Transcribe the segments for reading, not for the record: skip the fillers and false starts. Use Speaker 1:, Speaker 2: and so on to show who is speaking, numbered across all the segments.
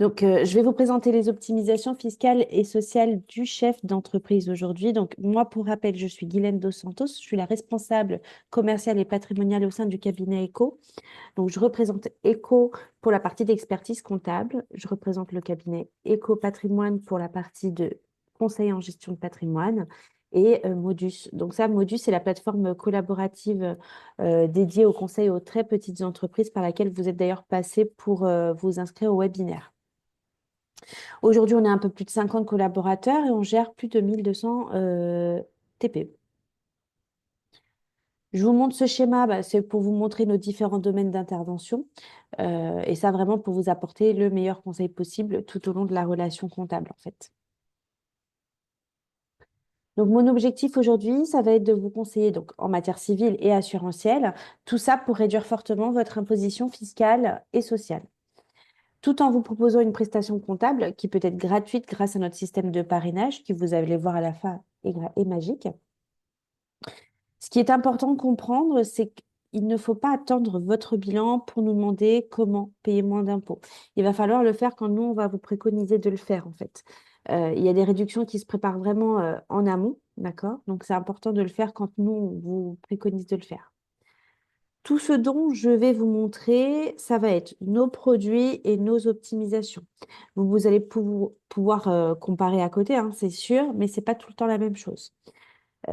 Speaker 1: Donc, je vais vous présenter les optimisations fiscales et sociales du chef d'entreprise aujourd'hui. Donc, moi, pour rappel, je suis Guylaine Dos Santos. Je suis la responsable commerciale et patrimoniale au sein du cabinet ECO. Donc, je représente ECO pour la partie d'expertise comptable. Je représente le cabinet ECO Patrimoine pour la partie de conseil en gestion de patrimoine et Modus. Donc ça, Modus, c'est la plateforme collaborative dédiée au conseil aux très petites entreprises par laquelle vous êtes d'ailleurs passé pour vous inscrire au webinaire. Aujourd'hui, on est un peu plus de 50 collaborateurs et on gère plus de 1200 TP. Je vous montre ce schéma, bah, c'est pour vous montrer nos différents domaines d'intervention et ça vraiment pour vous apporter le meilleur conseil possible tout au long de la relation comptable en fait. Donc mon objectif aujourd'hui, ça va être de vous conseiller donc en matière civile et assurantielle, tout ça pour réduire fortement votre imposition fiscale et sociale, tout en vous proposant une prestation comptable qui peut être gratuite grâce à notre système de parrainage qui vous allez voir à la fin est magique. Ce qui est important de comprendre, c'est qu'il ne faut pas attendre votre bilan pour nous demander comment payer moins d'impôts. Il va falloir le faire quand nous, on va vous préconiser de le faire, en fait. Il y a des réductions qui se préparent vraiment en amont, d'accord? Donc, c'est important de le faire quand nous, on vous préconise de le faire. Tout ce dont je vais vous montrer, ça va être nos produits et nos optimisations. Vous allez pouvoir comparer à côté, hein, c'est sûr, mais c'est pas tout le temps la même chose.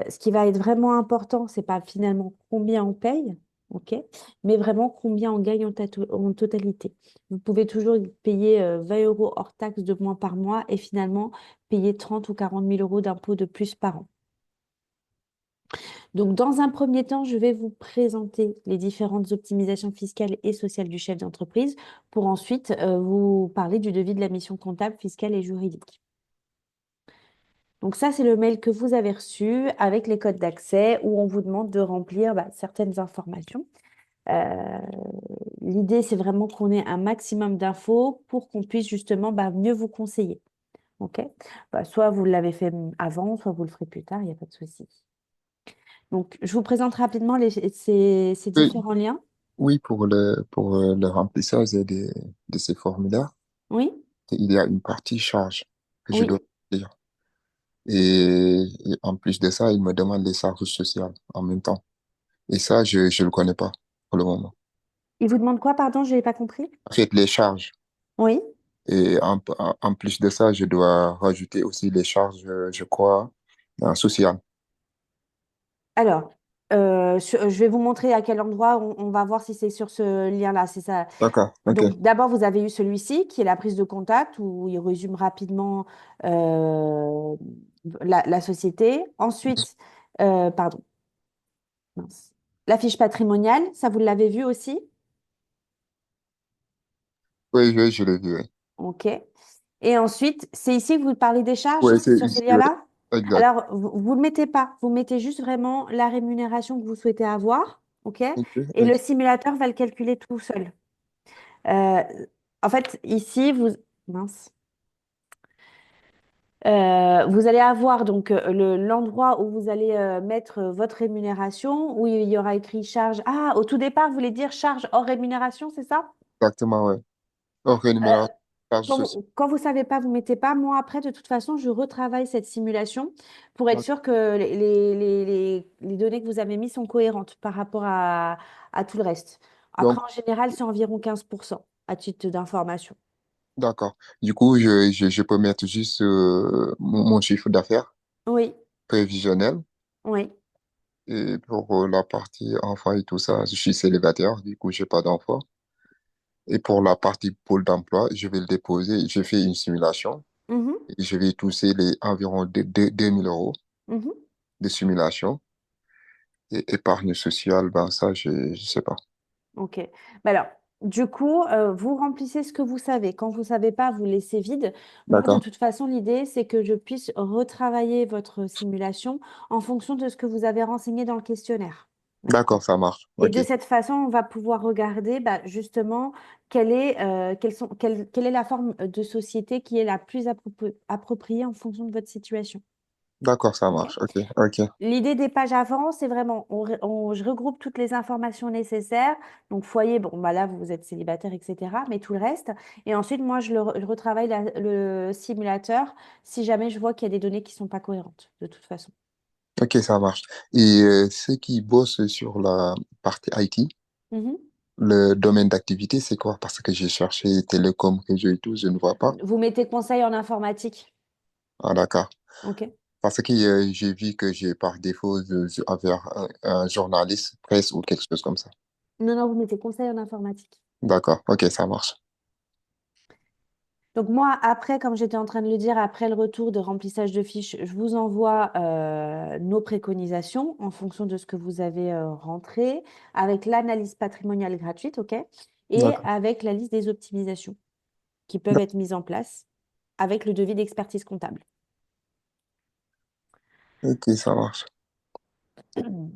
Speaker 1: Ce qui va être vraiment important, c'est pas finalement combien on paye, ok, mais vraiment combien on gagne en totalité. Vous pouvez toujours payer 20 euros hors taxe de moins par mois et finalement payer 30 ou 40 000 euros d'impôts de plus par an. Donc, dans un premier temps, je vais vous présenter les différentes optimisations fiscales et sociales du chef d'entreprise pour ensuite vous parler du devis de la mission comptable, fiscale et juridique. Donc ça, c'est le mail que vous avez reçu avec les codes d'accès où on vous demande de remplir certaines informations. Euh, L'idée, c'est vraiment qu'on ait un maximum d'infos pour qu'on puisse justement mieux vous conseiller. OK? Soit vous l'avez fait avant, soit vous le ferez plus tard, il n'y a pas de souci. Donc, je vous présente rapidement ces
Speaker 2: Oui,
Speaker 1: différents liens.
Speaker 2: oui, pour le remplissage de ces formulaires,
Speaker 1: Oui?
Speaker 2: il y a une partie charge que je
Speaker 1: Oui.
Speaker 2: dois remplir. Et en plus de ça, il me demande les charges sociales en même temps. Et ça, je le connais pas pour le moment.
Speaker 1: Il vous demande quoi, pardon, je n'ai pas compris?
Speaker 2: En fait, les charges.
Speaker 1: Oui.
Speaker 2: Et en plus de ça, je dois rajouter aussi les charges, je crois, sociales.
Speaker 1: Alors, je vais vous montrer à quel endroit on va voir si c'est sur ce lien-là. C'est ça.
Speaker 2: D'accord, ok.
Speaker 1: Donc, d'abord, vous avez eu celui-ci qui est la prise de contact où il résume rapidement euh, la société. Ensuite, pardon, mince. La fiche patrimoniale, ça vous l'avez vu aussi?
Speaker 2: Oui, oui, je l'ai vu, oui.
Speaker 1: OK. Et ensuite, c'est ici que vous parlez des charges
Speaker 2: Oui, c'est
Speaker 1: sur ce
Speaker 2: ici, oui,
Speaker 1: lien-là?
Speaker 2: exact.
Speaker 1: Alors, vous ne le mettez pas. Vous mettez juste vraiment la rémunération que vous souhaitez avoir. OK?
Speaker 2: Ok,
Speaker 1: Et
Speaker 2: oui.
Speaker 1: le simulateur va le calculer tout seul. Euh, En fait, ici, mince. Vous allez avoir donc l'endroit où vous allez mettre votre rémunération, où il y aura écrit charge. Ah, au tout départ, vous voulez dire charge hors rémunération, c'est ça?
Speaker 2: Exactement, oui. Hors rémunération, charge
Speaker 1: Quand
Speaker 2: sociale.
Speaker 1: vous, quand vous savez pas, vous mettez pas. Moi, après, de toute façon, je retravaille cette simulation pour être sûr que les données que vous avez mises sont cohérentes par rapport à tout le reste. Après,
Speaker 2: Donc,
Speaker 1: en général, c'est environ 15% à titre d'information.
Speaker 2: d'accord. Du coup, je peux mettre juste mon chiffre d'affaires
Speaker 1: Oui,
Speaker 2: prévisionnel.
Speaker 1: oui.
Speaker 2: Et pour la partie enfant et tout ça, je suis célibataire, du coup, j'ai pas d'enfant. Et pour la partie pôle d'emploi, je vais le déposer. Je fais une simulation
Speaker 1: Mhm,
Speaker 2: et je vais toucher les environ 2000 euros
Speaker 1: mhm.
Speaker 2: de simulation. Et épargne sociale, ben ça, je sais pas.
Speaker 1: Ok. Alors, du coup, vous remplissez ce que vous savez. Quand vous ne savez pas, vous laissez vide. Moi, de
Speaker 2: D'accord.
Speaker 1: toute façon, l'idée, c'est que je puisse retravailler votre simulation en fonction de ce que vous avez renseigné dans le questionnaire. D'accord?
Speaker 2: D'accord, ça marche.
Speaker 1: Et
Speaker 2: OK.
Speaker 1: de cette façon, on va pouvoir regarder justement quelle est la forme de société qui est la plus appropriée en fonction de votre situation.
Speaker 2: D'accord, ça
Speaker 1: OK?
Speaker 2: marche. Ok, ok,
Speaker 1: L'idée des pages avant, c'est vraiment, je regroupe toutes les informations nécessaires. Donc, foyer, bon, bah là, vous êtes célibataire, etc. Mais tout le reste. Et ensuite, moi, je retravaille le simulateur si jamais je vois qu'il y a des données qui ne sont pas cohérentes, de toute façon.
Speaker 2: ok, ça marche. Et ceux qui bossent sur la partie IT,
Speaker 1: Mhm.
Speaker 2: le domaine d'activité, c'est quoi? Parce que j'ai cherché télécom, réseau et tout, je ne vois pas.
Speaker 1: Vous mettez conseil en informatique.
Speaker 2: Ah, d'accord.
Speaker 1: OK?
Speaker 2: Parce que j'ai vu que j'ai par défaut avoir un journaliste presse ou quelque chose comme ça.
Speaker 1: Non, non, vous mettez conseil en informatique.
Speaker 2: D'accord, ok, ça marche.
Speaker 1: Donc moi, après, comme j'étais en train de le dire, après le retour de remplissage de fiches, je vous envoie nos préconisations en fonction de ce que vous avez rentré, avec l'analyse patrimoniale gratuite, OK? Et
Speaker 2: D'accord.
Speaker 1: avec la liste des optimisations qui peuvent être mises en place avec le devis d'expertise comptable.
Speaker 2: Ok, ça marche.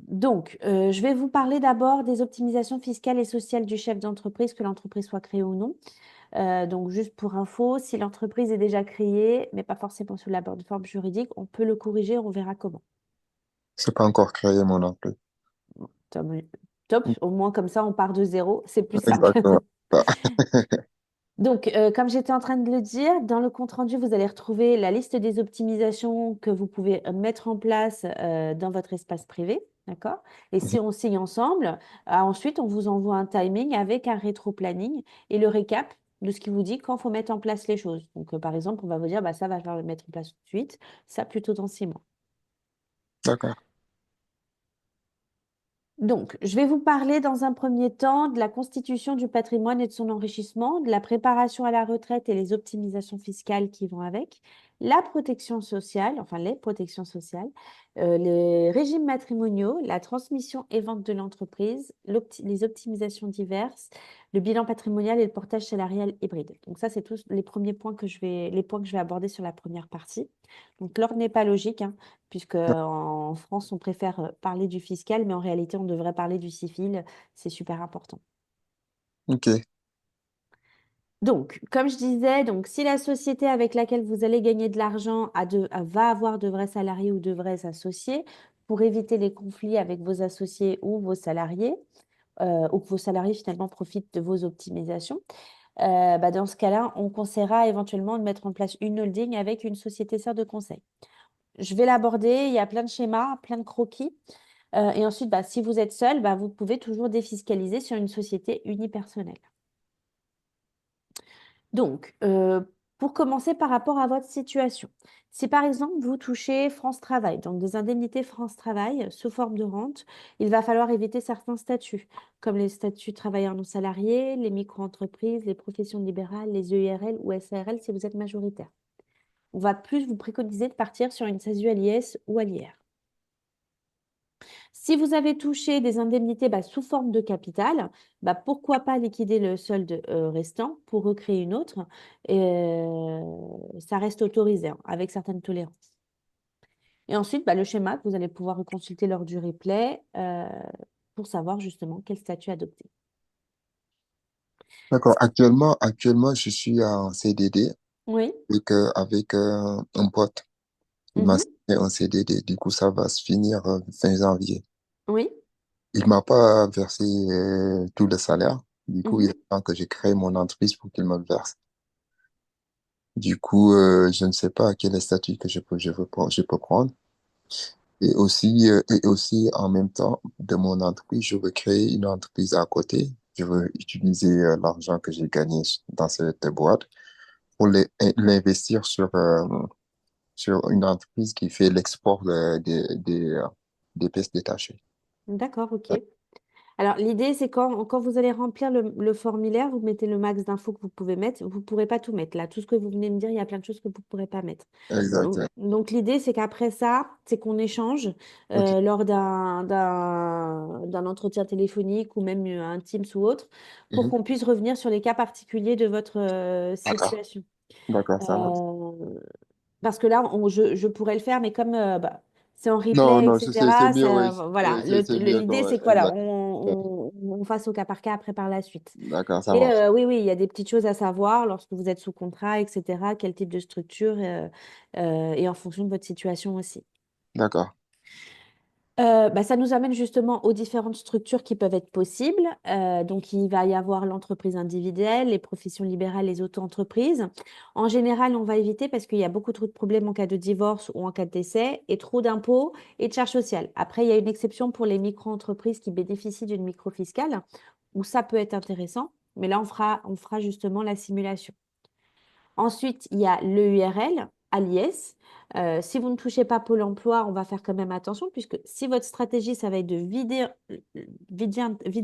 Speaker 1: Donc, je vais vous parler d'abord des optimisations fiscales et sociales du chef d'entreprise, que l'entreprise soit créée ou non. Donc, juste pour info, si l'entreprise est déjà créée, mais pas forcément sous la bonne forme juridique, on peut le corriger, on verra comment.
Speaker 2: C'est pas encore créé mon emploi.
Speaker 1: Top, top, au moins comme ça, on part de zéro, c'est plus simple.
Speaker 2: Exactement. Ah,
Speaker 1: Donc, comme j'étais en train de le dire, dans le compte-rendu, vous allez retrouver la liste des optimisations que vous pouvez mettre en place dans votre espace privé. D'accord? Et si on signe ensemble, ensuite, on vous envoie un timing avec un rétro-planning et le récap de ce qui vous dit quand il faut mettre en place les choses. Donc, par exemple, on va vous dire, bah, ça va falloir le mettre en place tout de suite, ça plutôt dans 6 mois.
Speaker 2: d'accord.
Speaker 1: Donc, je vais vous parler dans un premier temps de la constitution du patrimoine et de son enrichissement, de la préparation à la retraite et les optimisations fiscales qui vont avec, la protection sociale, enfin les protections sociales, les régimes matrimoniaux, la transmission et vente de l'entreprise, les optimisations diverses, le bilan patrimonial et le portage salarial hybride. Donc ça, c'est tous les premiers points les points que je vais aborder sur la première partie. Donc l'ordre n'est pas logique, hein, puisque en France, on préfère parler du fiscal, mais en réalité, on devrait parler du civil. C'est super important.
Speaker 2: Ok,
Speaker 1: Donc, comme je disais, donc, si la société avec laquelle vous allez gagner de l'argent va avoir de vrais salariés ou de vrais associés, pour éviter les conflits avec vos associés ou vos salariés, ou que vos salariés finalement profitent de vos optimisations, bah, dans ce cas-là, on conseillera éventuellement de mettre en place une holding avec une société sœur de conseil. Je vais l'aborder, il y a plein de schémas, plein de croquis. Et ensuite, bah, si vous êtes seul, bah, vous pouvez toujours défiscaliser sur une société unipersonnelle. Donc, pour commencer par rapport à votre situation, si par exemple vous touchez France Travail, donc des indemnités France Travail sous forme de rente, il va falloir éviter certains statuts, comme les statuts travailleurs non salariés, les micro-entreprises, les professions libérales, les EIRL ou SARL si vous êtes majoritaire. On va plus vous préconiser de partir sur une SASU à l'IS ou à l'IR. Si vous avez touché des indemnités bah, sous forme de capital, bah, pourquoi pas liquider le solde restant pour recréer une autre. Et, ça reste autorisé hein, avec certaines tolérances. Et ensuite, bah, le schéma que vous allez pouvoir reconsulter lors du replay pour savoir justement quel statut adopter.
Speaker 2: d'accord. Actuellement, je suis en CDD
Speaker 1: Oui.
Speaker 2: avec un pote. Il m'a
Speaker 1: Mhm.
Speaker 2: signé un CDD. Du coup, ça va se finir fin janvier.
Speaker 1: Oui.
Speaker 2: Il m'a pas versé tout le salaire. Du coup, il
Speaker 1: Mhm.
Speaker 2: attend que je crée mon entreprise pour qu'il me le verse. Du coup, je ne sais pas quel est le statut que je peux prendre. Et aussi, en même temps, de mon entreprise, je veux créer une entreprise à côté. Je veux utiliser l'argent que j'ai gagné dans cette boîte pour l'investir sur une entreprise qui fait l'export des pièces détachées.
Speaker 1: D'accord, ok. Alors, l'idée, c'est quand vous allez remplir le formulaire, vous mettez le max d'infos que vous pouvez mettre. Vous ne pourrez pas tout mettre. Là, tout ce que vous venez de me dire, il y a plein de choses que vous ne pourrez pas mettre.
Speaker 2: Exact.
Speaker 1: Donc, l'idée, c'est qu'après ça, c'est qu'on échange
Speaker 2: Ok.
Speaker 1: lors d'un entretien téléphonique ou même un Teams ou autre pour
Speaker 2: Mhm.
Speaker 1: qu'on puisse revenir sur les cas particuliers de votre
Speaker 2: D'accord.
Speaker 1: situation.
Speaker 2: D'accord, ça marche.
Speaker 1: Euh, Parce que là, je pourrais le faire, mais comme bah, c'est en
Speaker 2: Non,
Speaker 1: replay,
Speaker 2: non, c'est
Speaker 1: etc.,
Speaker 2: mieux, oui.
Speaker 1: voilà.
Speaker 2: Oui, c'est mieux
Speaker 1: L'idée,
Speaker 2: comme,
Speaker 1: c'est que voilà,
Speaker 2: exact.
Speaker 1: on fasse au cas par cas après par la suite.
Speaker 2: D'accord, ça
Speaker 1: Et
Speaker 2: marche.
Speaker 1: oui, oui, il y a des petites choses à savoir lorsque vous êtes sous contrat, etc., quel type de structure et en fonction de votre situation aussi.
Speaker 2: D'accord.
Speaker 1: Ça nous amène justement aux différentes structures qui peuvent être possibles. Donc, il va y avoir l'entreprise individuelle, les professions libérales, les auto-entreprises. En général, on va éviter parce qu'il y a beaucoup trop de problèmes en cas de divorce ou en cas de décès et trop d'impôts et de charges sociales. Après, il y a une exception pour les micro-entreprises qui bénéficient d'une micro-fiscale où ça peut être intéressant. Mais là, on fera justement la simulation. Ensuite, il y a l'EURL à l'IS. Si vous ne touchez pas Pôle emploi, on va faire quand même attention, puisque si votre stratégie, ça va être de vider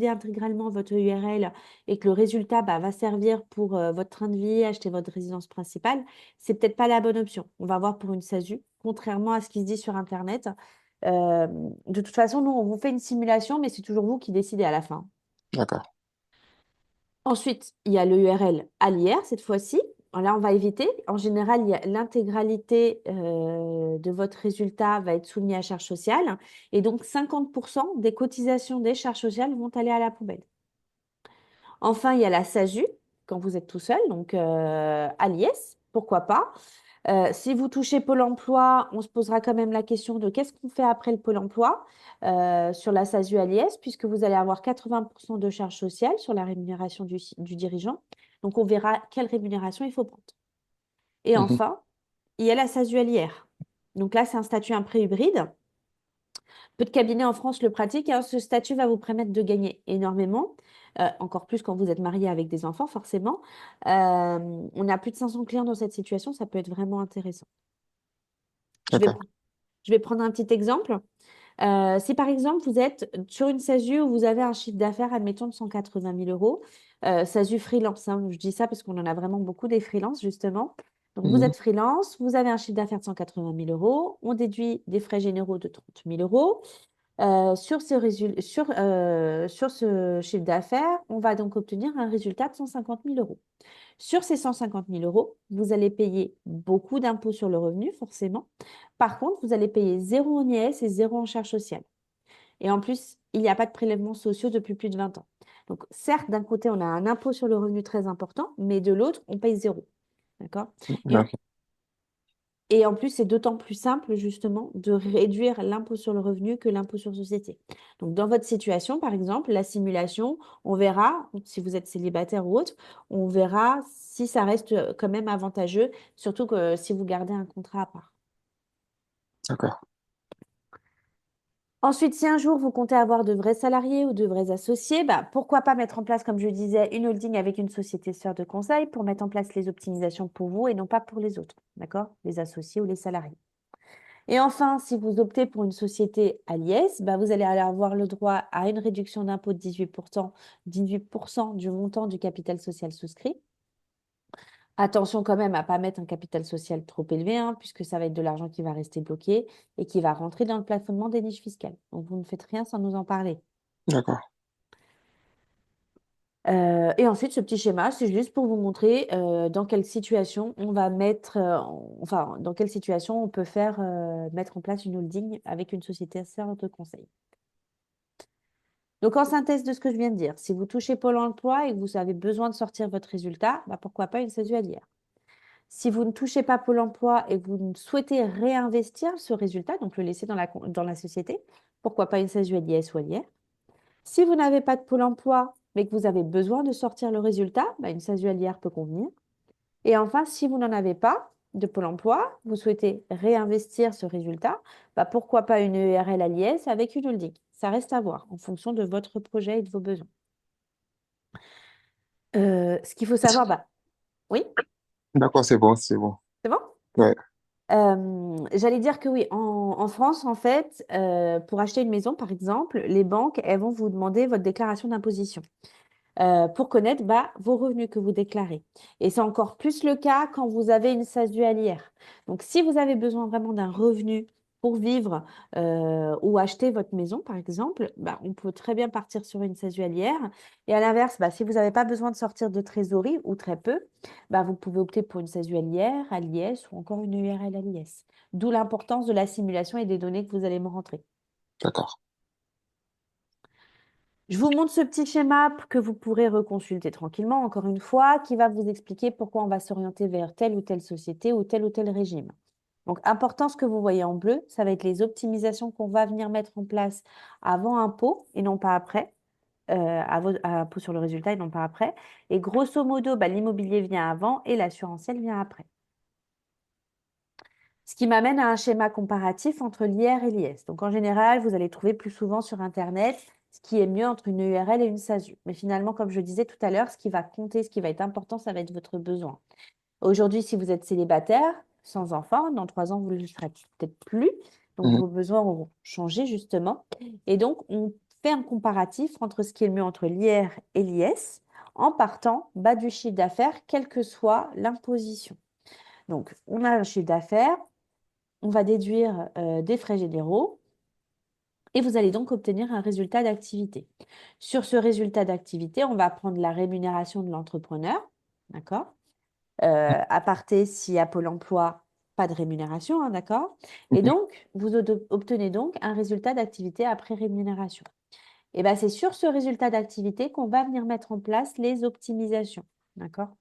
Speaker 1: intégralement votre URL et que le résultat va servir pour votre train de vie, acheter votre résidence principale, c'est peut-être pas la bonne option. On va voir pour une SASU, contrairement à ce qui se dit sur Internet. Euh, de toute façon, nous, on vous fait une simulation, mais c'est toujours vous qui décidez à la fin.
Speaker 2: D'accord.
Speaker 1: Ensuite, il y a le URL à l'IR cette fois-ci. Là, on va éviter. En général, l'intégralité de votre résultat va être soumis à charges sociales. Et donc, 50% des cotisations des charges sociales vont aller à la poubelle. Enfin, il y a la SASU quand vous êtes tout seul, donc à l'IS, pourquoi pas. Si vous touchez Pôle emploi, on se posera quand même la question de qu'est-ce qu'on fait après le Pôle emploi sur la SASU à l'IS, puisque vous allez avoir 80% de charges sociales sur la rémunération du dirigeant. Donc, on verra quelle rémunération il faut prendre. Et
Speaker 2: Mhm.
Speaker 1: enfin, il y a la SASU à l'IR. Donc là, c'est un statut un pré-hybride. Peu de cabinets en France le pratiquent. Hein. Ce statut va vous permettre de gagner énormément, encore plus quand vous êtes marié avec des enfants, forcément. On a plus de 500 clients dans cette situation, ça peut être vraiment intéressant. Je vais,
Speaker 2: D'accord.
Speaker 1: pr- je vais prendre un petit exemple. Si par exemple vous êtes sur une SASU où vous avez un chiffre d'affaires, admettons, de 180 000 euros, SASU freelance, hein, je dis ça parce qu'on en a vraiment beaucoup des freelances, justement. Donc vous
Speaker 2: Mhm.
Speaker 1: êtes freelance, vous avez un chiffre d'affaires de 180 000 euros, on déduit des frais généraux de 30 000 euros. Sur ce chiffre d'affaires, on va donc obtenir un résultat de 150 000 euros. Sur ces 150 000 euros, vous allez payer beaucoup d'impôts sur le revenu, forcément. Par contre, vous allez payer zéro en IS et zéro en charges sociales. Et en plus, il n'y a pas de prélèvements sociaux depuis plus de 20 ans. Donc, certes, d'un côté, on a un impôt sur le revenu très important, mais de l'autre, on paye zéro. D'accord? Et en,
Speaker 2: Ok.
Speaker 1: et en plus, c'est d'autant plus simple, justement, de réduire l'impôt sur le revenu que l'impôt sur société. Donc, dans votre situation, par exemple, la simulation, on verra, si vous êtes célibataire ou autre, on verra si ça reste quand même avantageux, surtout que si vous gardez un contrat à part.
Speaker 2: D'accord.
Speaker 1: Ensuite, si un jour vous comptez avoir de vrais salariés ou de vrais associés, pourquoi pas mettre en place, comme je disais, une holding avec une société sœur de conseil pour mettre en place les optimisations pour vous et non pas pour les autres, d'accord? Les associés ou les salariés. Et enfin, si vous optez pour une société à l'IS, vous allez avoir le droit à une réduction d'impôt de 18% du montant du capital social souscrit. Attention quand même à ne pas mettre un capital social trop élevé, hein, puisque ça va être de l'argent qui va rester bloqué et qui va rentrer dans le plafonnement des niches fiscales. Donc, vous ne faites rien sans nous en parler.
Speaker 2: D'accord.
Speaker 1: Et ensuite, ce petit schéma, c'est juste pour vous montrer dans quelle situation on va mettre, enfin, dans quelle situation on peut faire mettre en place une holding avec une société sœur de conseil. Donc, en synthèse de ce que je viens de dire, si vous touchez Pôle emploi et que vous avez besoin de sortir votre résultat, pourquoi pas une SASU à l'IR. Si vous ne touchez pas Pôle emploi et que vous souhaitez réinvestir ce résultat, donc le laisser dans la société, pourquoi pas une SASU à l'IS ou à l'IR. Si vous n'avez pas de Pôle emploi, mais que vous avez besoin de sortir le résultat, une SASU à l'IR peut convenir. Et enfin, si vous n'en avez pas de Pôle emploi, vous souhaitez réinvestir ce résultat, pourquoi pas une ERL à l'IS avec une holding. Ça reste à voir en fonction de votre projet et de vos besoins. Ce qu'il faut savoir, oui,
Speaker 2: D'accord, c'est bon, c'est bon.
Speaker 1: c'est bon?
Speaker 2: Ouais.
Speaker 1: J'allais dire que oui, en France, en fait, pour acheter une maison, par exemple, les banques, elles vont vous demander votre déclaration d'imposition. Pour connaître vos revenus que vous déclarez. Et c'est encore plus le cas quand vous avez une SASU à l'IR. Donc, si vous avez besoin vraiment d'un revenu pour vivre ou acheter votre maison, par exemple, on peut très bien partir sur une SASU à l'IR. Et à l'inverse, si vous n'avez pas besoin de sortir de trésorerie ou très peu, vous pouvez opter pour une SASU à l'IR, à l'IS ou encore une URL à l'IS. D'où l'importance de la simulation et des données que vous allez me rentrer.
Speaker 2: D'accord.
Speaker 1: Je vous montre ce petit schéma que vous pourrez reconsulter tranquillement, encore une fois, qui va vous expliquer pourquoi on va s'orienter vers telle ou telle société ou tel régime. Donc, important, ce que vous voyez en bleu, ça va être les optimisations qu'on va venir mettre en place avant impôt et non pas après, à impôt sur le résultat et non pas après. Et grosso modo, bah, l'immobilier vient avant et l'assurantiel vient après. Ce qui m'amène à un schéma comparatif entre l'IR et l'IS. Donc, en général, vous allez trouver plus souvent sur Internet ce qui est mieux entre une URL et une SASU. Mais finalement, comme je disais tout à l'heure, ce qui va compter, ce qui va être important, ça va être votre besoin. Aujourd'hui, si vous êtes célibataire, sans enfant, dans 3 ans, vous ne le serez peut-être plus. Donc,
Speaker 2: Mhm.
Speaker 1: vos besoins auront changé, justement. Et donc, on fait un comparatif entre ce qui est le mieux entre l'IR et l'IS en partant bas du chiffre d'affaires, quelle que soit l'imposition. Donc, on a un chiffre d'affaires, on va déduire des frais généraux et vous allez donc obtenir un résultat d'activité. Sur ce résultat d'activité, on va prendre la rémunération de l'entrepreneur, d'accord? Aparté, s'il y a Pôle emploi, pas de rémunération, hein, d'accord? Et
Speaker 2: Mhm.
Speaker 1: donc, vous obtenez donc un résultat d'activité après rémunération. Et bien, c'est sur ce résultat d'activité qu'on va venir mettre en place les optimisations, d'accord?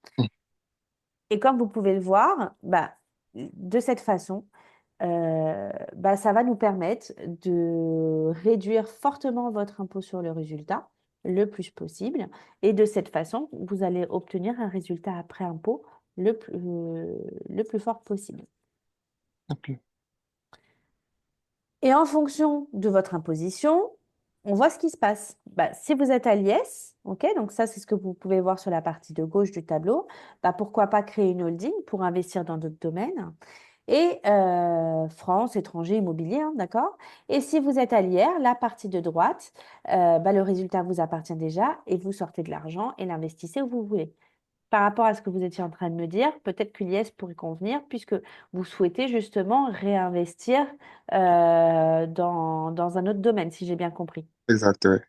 Speaker 1: Et comme vous pouvez le voir, bah, de cette façon, bah, ça va nous permettre de réduire fortement votre impôt sur le résultat le plus possible. Et de cette façon, vous allez obtenir un résultat après impôt le plus fort possible.
Speaker 2: Ok.
Speaker 1: Et en fonction de votre imposition, on voit ce qui se passe. Bah, si vous êtes à l'IS, ok, donc ça, c'est ce que vous pouvez voir sur la partie de gauche du tableau, bah, pourquoi pas créer une holding pour investir dans d'autres domaines. Et France, étranger, immobilier, hein, d'accord? Et si vous êtes à l'IR, la partie de droite, bah, le résultat vous appartient déjà et vous sortez de l'argent et l'investissez où vous voulez. Par rapport à ce que vous étiez en train de me dire, peut-être que l'IS pourrait convenir puisque vous souhaitez justement réinvestir dans un autre domaine, si j'ai bien compris.
Speaker 2: Exact, ouais.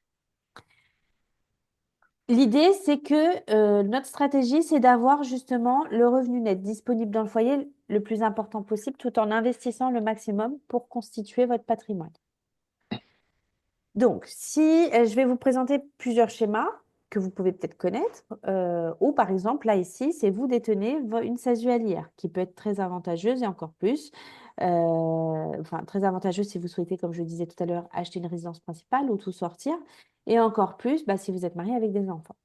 Speaker 1: L'idée, c'est que notre stratégie, c'est d'avoir justement le revenu net disponible dans le foyer le plus important possible tout en investissant le maximum pour constituer votre patrimoine. Donc, si je vais vous présenter plusieurs schémas que vous pouvez peut-être connaître, ou par exemple, là ici, c'est vous détenez une SASU qui peut être très avantageuse et encore plus, enfin très avantageuse si vous souhaitez, comme je le disais tout à l'heure, acheter une résidence principale ou tout sortir, et encore plus bah, si vous êtes marié avec des enfants.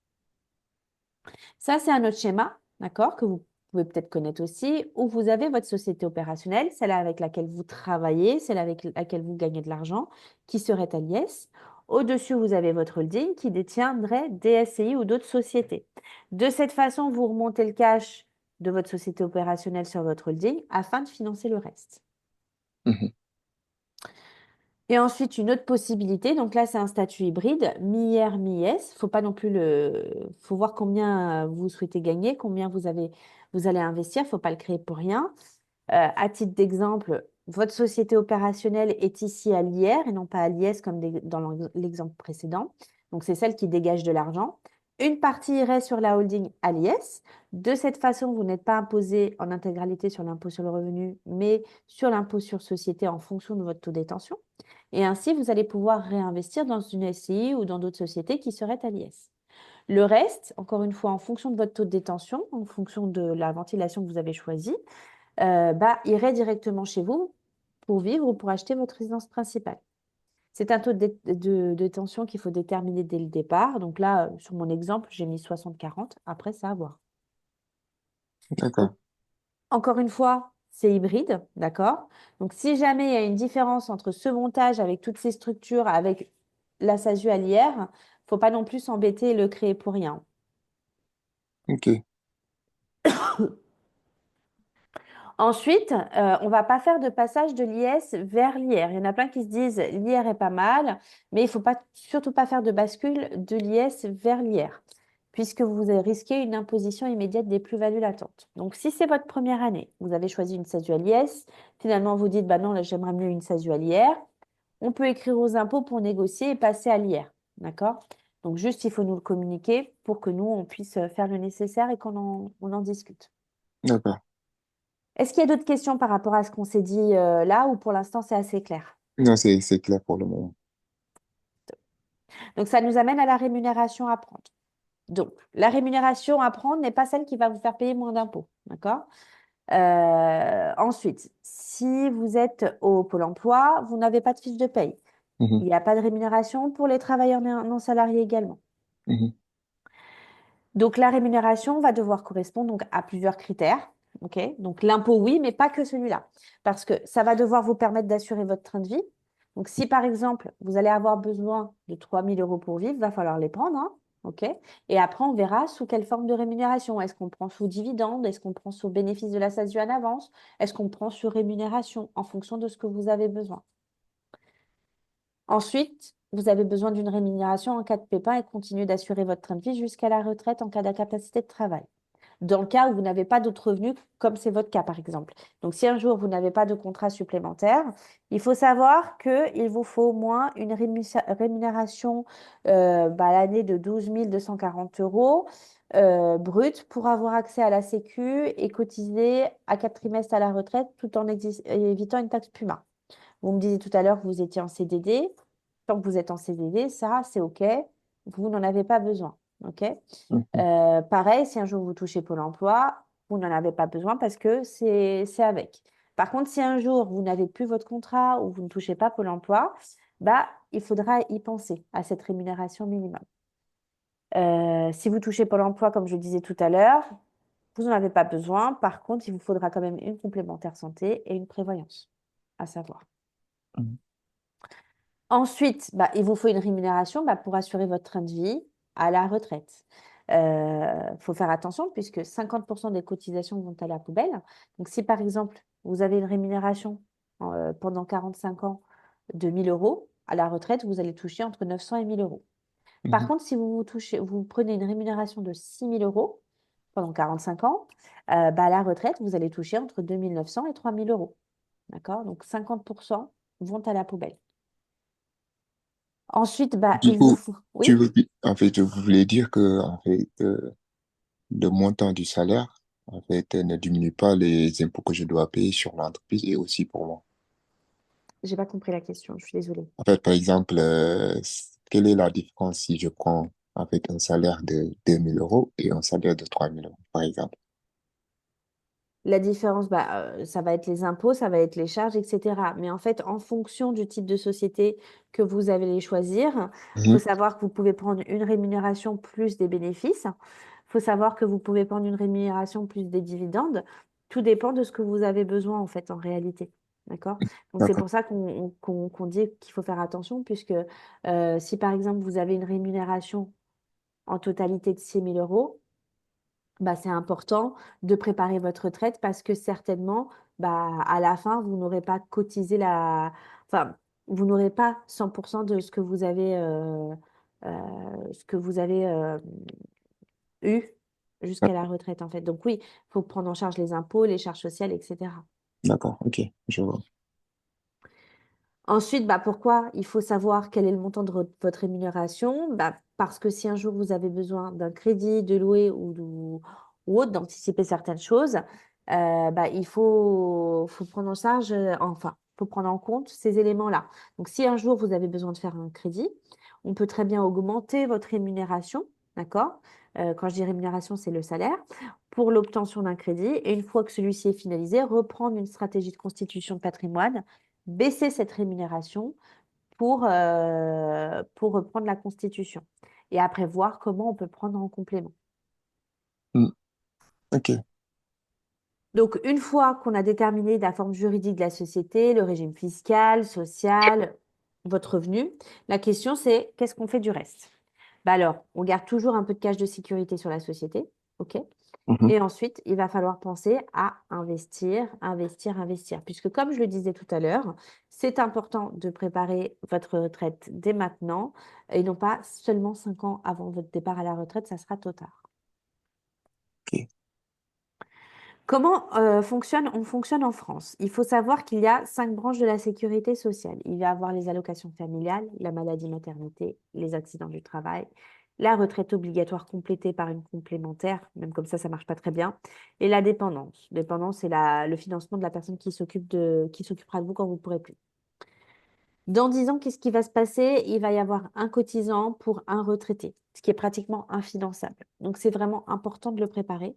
Speaker 1: Ça, c'est un autre schéma, d'accord, que vous pouvez peut-être connaître aussi, où vous avez votre société opérationnelle, celle avec laquelle vous travaillez, celle avec laquelle vous gagnez de l'argent, qui serait à l'IS. Au-dessus, vous avez votre holding qui détiendrait des SCI ou d'autres sociétés. De cette façon, vous remontez le cash de votre société opérationnelle sur votre holding afin de financer le reste.
Speaker 2: Mhm.
Speaker 1: Et ensuite, une autre possibilité, donc là, c'est un statut hybride, mi-IR, mi-IS. Faut pas non plus faut voir combien vous souhaitez gagner, combien vous allez investir. Faut pas le créer pour rien. À titre d'exemple, votre société opérationnelle est ici à l'IR et non pas à l'IS comme dans l'exemple précédent. Donc, c'est celle qui dégage de l'argent. Une partie irait sur la holding à l'IS. De cette façon, vous n'êtes pas imposé en intégralité sur l'impôt sur le revenu, mais sur l'impôt sur société en fonction de votre taux de détention. Et ainsi, vous allez pouvoir réinvestir dans une SCI ou dans d'autres sociétés qui seraient à l'IS. Le reste, encore une fois, en fonction de votre taux de détention, en fonction de la ventilation que vous avez choisie, bah, irait directement chez vous pour vivre ou pour acheter votre résidence principale. C'est un taux de détention qu'il faut déterminer dès le départ. Donc là, sur mon exemple, j'ai mis 60-40. Après, ça à voir. Donc,
Speaker 2: D'accord.
Speaker 1: encore une fois, c'est hybride, d'accord? Donc, si jamais il y a une différence entre ce montage avec toutes ces structures, avec la SASU à l'IR, il ne faut pas non plus s'embêter et le créer pour rien.
Speaker 2: Ok.
Speaker 1: Ensuite, on ne va pas faire de passage de l'IS vers l'IR. Il y en a plein qui se disent l'IR est pas mal, mais il ne faut pas, surtout pas faire de bascule de l'IS vers l'IR, puisque vous risquez une imposition immédiate des plus-values latentes. Donc, si c'est votre première année, vous avez choisi une SASU à l'IS, finalement vous dites, bah non, là, j'aimerais mieux une SASU à l'IR, on peut écrire aux impôts pour négocier et passer à l'IR. D'accord? Donc, juste, il faut nous le communiquer pour que nous, on puisse faire le nécessaire et on en discute.
Speaker 2: D'accord.
Speaker 1: Est-ce qu'il y a d'autres questions par rapport à ce qu'on s'est dit là ou pour l'instant c'est assez clair?
Speaker 2: Non, c'est clair pour le moment.
Speaker 1: Donc ça nous amène à la rémunération à prendre. Donc la rémunération à prendre n'est pas celle qui va vous faire payer moins d'impôts, d'accord? Ensuite, si vous êtes au Pôle emploi, vous n'avez pas de fiche de paye.
Speaker 2: Mhm.
Speaker 1: Il n'y a pas de rémunération pour les travailleurs non salariés également.
Speaker 2: Mhm.
Speaker 1: Donc, la rémunération va devoir correspondre donc, à plusieurs critères. Ok. Donc, l'impôt, oui, mais pas que celui-là. Parce que ça va devoir vous permettre d'assurer votre train de vie. Donc, si par exemple, vous allez avoir besoin de 3 000 € pour vivre, il va falloir les prendre. Hein. Ok. Et après, on verra sous quelle forme de rémunération. Est-ce qu'on prend sous dividende? Est-ce qu'on prend sous bénéfice de la SASU en avance? Est-ce qu'on prend sur rémunération en fonction de ce que vous avez besoin? Ensuite, vous avez besoin d'une rémunération en cas de pépin et continuer d'assurer votre train de vie jusqu'à la retraite en cas d'incapacité de travail. Dans le cas où vous n'avez pas d'autres revenus, comme c'est votre cas par exemple. Donc, si un jour vous n'avez pas de contrat supplémentaire, il faut savoir qu'il vous faut au moins une rémunération à l'année de 12 240 € brut pour avoir accès à la Sécu et cotiser à 4 trimestres à la retraite tout en évitant une taxe PUMA. Vous me disiez tout à l'heure que vous étiez en CDD. Tant que vous êtes en CDD, ça, c'est OK. Vous n'en avez pas besoin. OK?
Speaker 2: Mhm.
Speaker 1: Pareil, si un jour vous touchez Pôle emploi, vous n'en avez pas besoin parce que c'est avec. Par contre, si un jour vous n'avez plus votre contrat ou vous ne touchez pas Pôle emploi, bah, il faudra y penser à cette rémunération minimum. Si vous touchez Pôle emploi, comme je le disais tout à l'heure, vous n'en avez pas besoin. Par contre, il vous faudra quand même une complémentaire santé et une prévoyance, à savoir.
Speaker 2: Mhm.
Speaker 1: Ensuite, bah, il vous faut une rémunération pour assurer votre train de vie à la retraite. Il faut faire attention puisque 50% des cotisations vont à la poubelle. Donc, si par exemple, vous avez une rémunération pendant 45 ans de 1 000 € à la retraite, vous allez toucher entre 900 et 1 000 €. Par
Speaker 2: Mhm.
Speaker 1: contre, si vous prenez une rémunération de 6 000 € pendant 45 ans, à la retraite, vous allez toucher entre 2 900 et 3 000 €. D'accord? Donc, 50% vont à la poubelle. Ensuite,
Speaker 2: Du
Speaker 1: il vous
Speaker 2: coup,
Speaker 1: faut. Oui,
Speaker 2: en fait, je voulais dire que, en fait, le montant du salaire, en fait, ne diminue pas les impôts que je dois payer sur l'entreprise et aussi pour moi.
Speaker 1: j'ai pas compris la question, je suis désolée.
Speaker 2: En fait, par exemple, quelle est la différence si je prends, en fait, un salaire de 2 000 € et un salaire de 3 000 € par exemple?
Speaker 1: La différence, ça va être les impôts, ça va être les charges, etc. Mais en fait, en fonction du type de société que vous allez choisir, il faut
Speaker 2: Mhm.
Speaker 1: savoir que vous pouvez prendre une rémunération plus des bénéfices. Il faut savoir que vous pouvez prendre une rémunération plus des dividendes. Tout dépend de ce que vous avez besoin, en fait, en réalité. D'accord? Donc, c'est
Speaker 2: D'accord.
Speaker 1: pour ça qu'on dit qu'il faut faire attention, puisque si, par exemple, vous avez une rémunération en totalité de 6 000 €, c'est important de préparer votre retraite parce que certainement, à la fin, vous n'aurez pas cotisé enfin, vous n'aurez pas 100% de ce que vous avez eu jusqu'à la retraite, en fait. Donc oui, il faut prendre en charge les impôts, les charges sociales, etc.
Speaker 2: D'accord. Ok. Je vois.
Speaker 1: Ensuite, pourquoi il faut savoir quel est le montant de votre rémunération? Parce que si un jour vous avez besoin d'un crédit, de louer ou autre, d'anticiper certaines choses, il faut prendre en charge, enfin, faut prendre en compte ces éléments-là. Donc, si un jour vous avez besoin de faire un crédit, on peut très bien augmenter votre rémunération, d'accord? Quand je dis rémunération, c'est le salaire, pour l'obtention d'un crédit. Et une fois que celui-ci est finalisé, reprendre une stratégie de constitution de patrimoine, baisser cette rémunération pour reprendre la constitution. Et après, voir comment on peut prendre en complément.
Speaker 2: Hmm. Ok.
Speaker 1: Donc, une fois qu'on a déterminé la forme juridique de la société, le régime fiscal, social, votre revenu, la question c'est qu'est-ce qu'on fait du reste? Alors, on garde toujours un peu de cash de sécurité sur la société, ok?
Speaker 2: Mhm.
Speaker 1: Et ensuite, il va falloir penser à investir, investir, investir. Puisque comme je le disais tout à l'heure, c'est important de préparer votre retraite dès maintenant et non pas seulement 5 ans avant votre départ à la retraite, ça sera trop tard.
Speaker 2: Ok.
Speaker 1: Comment on fonctionne en France? Il faut savoir qu'il y a 5 branches de la sécurité sociale. Il va y avoir les allocations familiales, la maladie-maternité, les accidents du travail, la retraite obligatoire complétée par une complémentaire, même comme ça marche pas très bien, et la dépendance. Dépendance, c'est le financement de la personne qui s'occupera de vous quand vous ne pourrez plus. Dans 10 ans, qu'est-ce qui va se passer? Il va y avoir un cotisant pour un retraité, ce qui est pratiquement infinançable. Donc, c'est vraiment important de le préparer.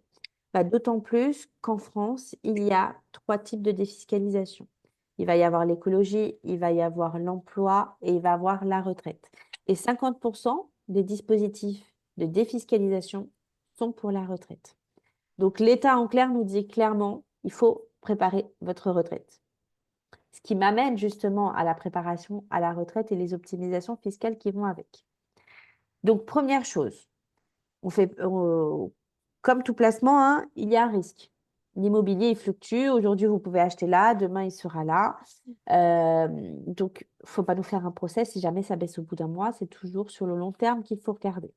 Speaker 1: Bah, d'autant plus qu'en France, il y a trois types de défiscalisation. Il va y avoir l'écologie, il va y avoir l'emploi et il va y avoir la retraite. Et 50% des dispositifs de défiscalisation sont pour la retraite. Donc l'État, en clair, nous dit clairement, il faut préparer votre retraite. Ce qui m'amène justement à la préparation à la retraite et les optimisations fiscales qui vont avec. Donc première chose, on fait, comme tout placement, hein, il y a un risque. L'immobilier, il fluctue. Aujourd'hui, vous pouvez acheter là, demain, il sera là. Donc, il ne faut pas nous faire un procès si jamais ça baisse au bout d'un mois. C'est toujours sur le long terme qu'il faut regarder.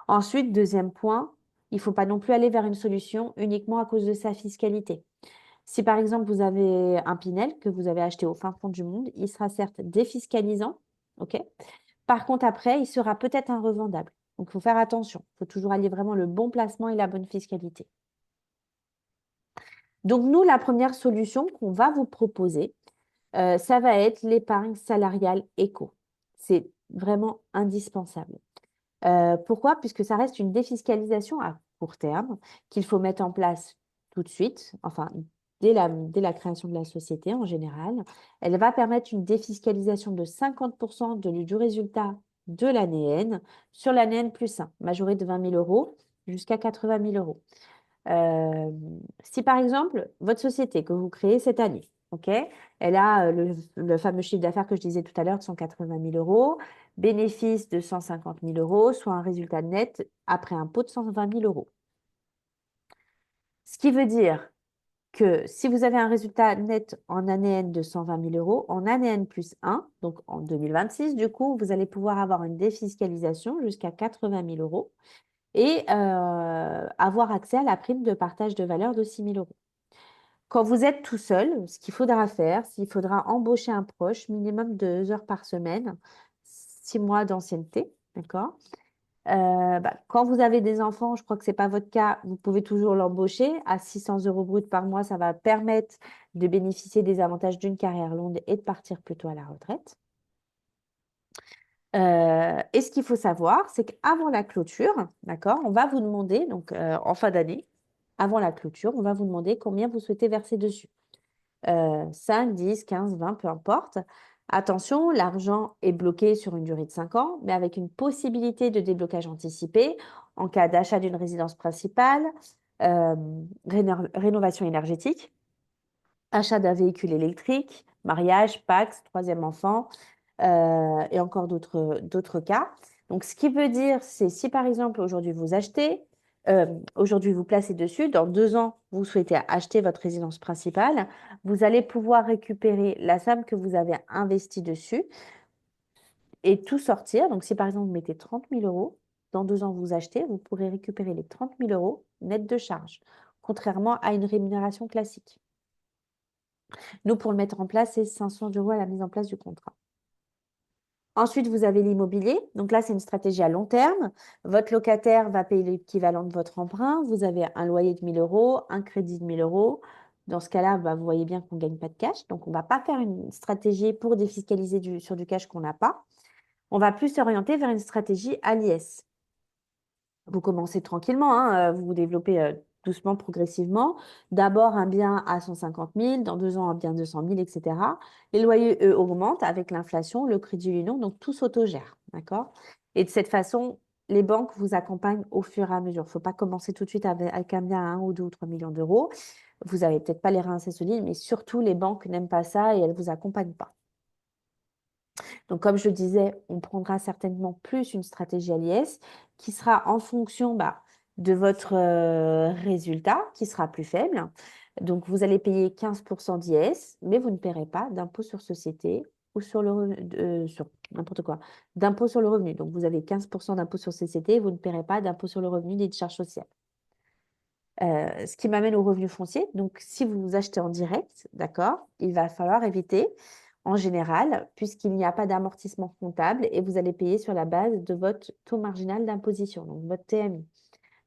Speaker 1: Ensuite, deuxième point, il ne faut pas non plus aller vers une solution uniquement à cause de sa fiscalité. Si par exemple, vous avez un Pinel que vous avez acheté au fin fond du monde, il sera certes défiscalisant, ok? Par contre, après, il sera peut-être un revendable. Donc, il faut faire attention. Il faut toujours allier vraiment le bon placement et la bonne fiscalité. Donc, nous, la première solution qu'on va vous proposer, ça va être l'épargne salariale éco. C'est vraiment indispensable. Pourquoi? Puisque ça reste une défiscalisation à court terme qu'il faut mettre en place tout de suite, enfin, dès la création de la société en général. Elle va permettre une défiscalisation de 50% du résultat de l'année N sur l'année N plus 1, majoré de 20 000 euros jusqu'à 80 000 euros. Si par exemple, votre société que vous créez cette année, ok, elle a le fameux chiffre d'affaires que je disais tout à l'heure de 180 000 euros, bénéfice de 150 000 euros, soit un résultat net après impôt de 120 000 euros. Ce qui veut dire que si vous avez un résultat net en année N de 120 000 euros, en année N plus 1, donc en 2026, du coup, vous allez pouvoir avoir une défiscalisation jusqu'à 80 000 euros et avoir accès à la prime de partage de valeur de 6 000 euros. Quand vous êtes tout seul, ce qu'il faudra faire, c'est qu'il faudra embaucher un proche, minimum 2 heures par semaine, 6 mois d'ancienneté, d'accord? Quand vous avez des enfants, je crois que ce n'est pas votre cas, vous pouvez toujours l'embaucher à 600 euros brut par mois. Ça va permettre de bénéficier des avantages d'une carrière longue et de partir plus tôt à la retraite. Et ce qu'il faut savoir, c'est qu'avant la clôture, d'accord, on va vous demander, donc en fin d'année, avant la clôture, on va vous demander combien vous souhaitez verser dessus. 5, 10, 15, 20, peu importe. Attention, l'argent est bloqué sur une durée de 5 ans, mais avec une possibilité de déblocage anticipé en cas d'achat d'une résidence principale, euh, rénovation énergétique, achat d'un véhicule électrique, mariage, Pacs, troisième enfant, et encore d'autres cas. Donc, ce qui veut dire, c'est si par exemple aujourd'hui vous achetez, aujourd'hui vous placez dessus, dans 2 ans vous souhaitez acheter votre résidence principale, vous allez pouvoir récupérer la somme que vous avez investie dessus et tout sortir. Donc, si par exemple vous mettez 30 000 euros, dans 2 ans vous achetez, vous pourrez récupérer les 30 000 euros net de charge, contrairement à une rémunération classique. Nous, pour le mettre en place, c'est 500 euros à la mise en place du contrat. Ensuite, vous avez l'immobilier. Donc là, c'est une stratégie à long terme. Votre locataire va payer l'équivalent de votre emprunt. Vous avez un loyer de 1 000 euros, un crédit de 1 000 euros. Dans ce cas-là, vous voyez bien qu'on ne gagne pas de cash. Donc, on ne va pas faire une stratégie pour défiscaliser sur du cash qu'on n'a pas. On va plus s'orienter vers une stratégie à l'IS. Vous commencez tranquillement, hein, vous vous développez doucement, progressivement. D'abord, un bien à 150 000, dans 2 ans, un bien à 200 000, etc. Les loyers, eux, augmentent avec l'inflation, le crédit l'union, donc tout s'autogère. D'accord? Et de cette façon, les banques vous accompagnent au fur et à mesure. Il ne faut pas commencer tout de suite avec un bien à 1 ou 2 ou 3 millions d'euros. Vous n'avez peut-être pas les reins assez solides, mais surtout, les banques n'aiment pas ça et elles ne vous accompagnent pas. Donc, comme je disais, on prendra certainement plus une stratégie à l'IS qui sera en fonction de votre résultat, qui sera plus faible. Donc, vous allez payer 15% d'IS, mais vous ne paierez pas d'impôt sur société ou sur le revenu, sur n'importe quoi, d'impôt sur le revenu. Donc, vous avez 15% d'impôt sur société et vous ne paierez pas d'impôt sur le revenu ni de charges sociales. Ce qui m'amène au revenu foncier. Donc, si vous achetez en direct, d'accord, il va falloir éviter en général, puisqu'il n'y a pas d'amortissement comptable et vous allez payer sur la base de votre taux marginal d'imposition, donc votre TMI.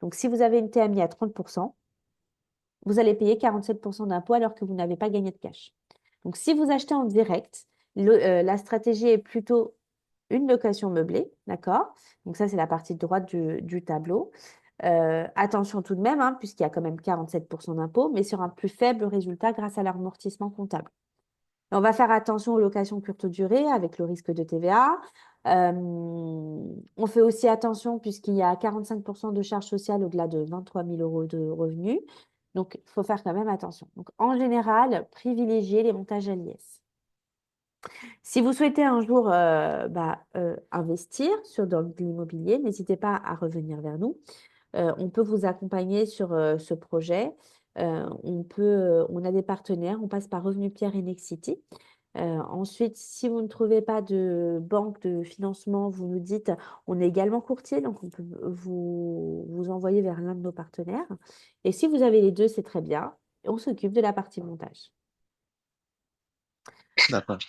Speaker 1: Donc, si vous avez une TMI à 30%, vous allez payer 47% d'impôt alors que vous n'avez pas gagné de cash. Donc, si vous achetez en direct, la stratégie est plutôt une location meublée, d'accord? Donc, ça, c'est la partie droite du tableau. Attention tout de même, hein, puisqu'il y a quand même 47% d'impôts, mais sur un plus faible résultat grâce à l'amortissement comptable. On va faire attention aux locations courte durée avec le risque de TVA. On fait aussi attention puisqu'il y a 45% de charges sociales au-delà de 23 000 euros de revenus. Donc, il faut faire quand même attention. Donc, en général, privilégiez les montages à l'IS. Si vous souhaitez un jour investir dans de l'immobilier, n'hésitez pas à revenir vers nous. On peut vous accompagner sur ce projet. On a des partenaires, on passe par Revenu Pierre et Nexity. Ensuite, si vous ne trouvez pas de banque de financement, vous nous dites, on est également courtier, donc on peut vous envoyer vers l'un de nos partenaires. Et si vous avez les deux, c'est très bien. On s'occupe de la partie montage.
Speaker 2: D'accord.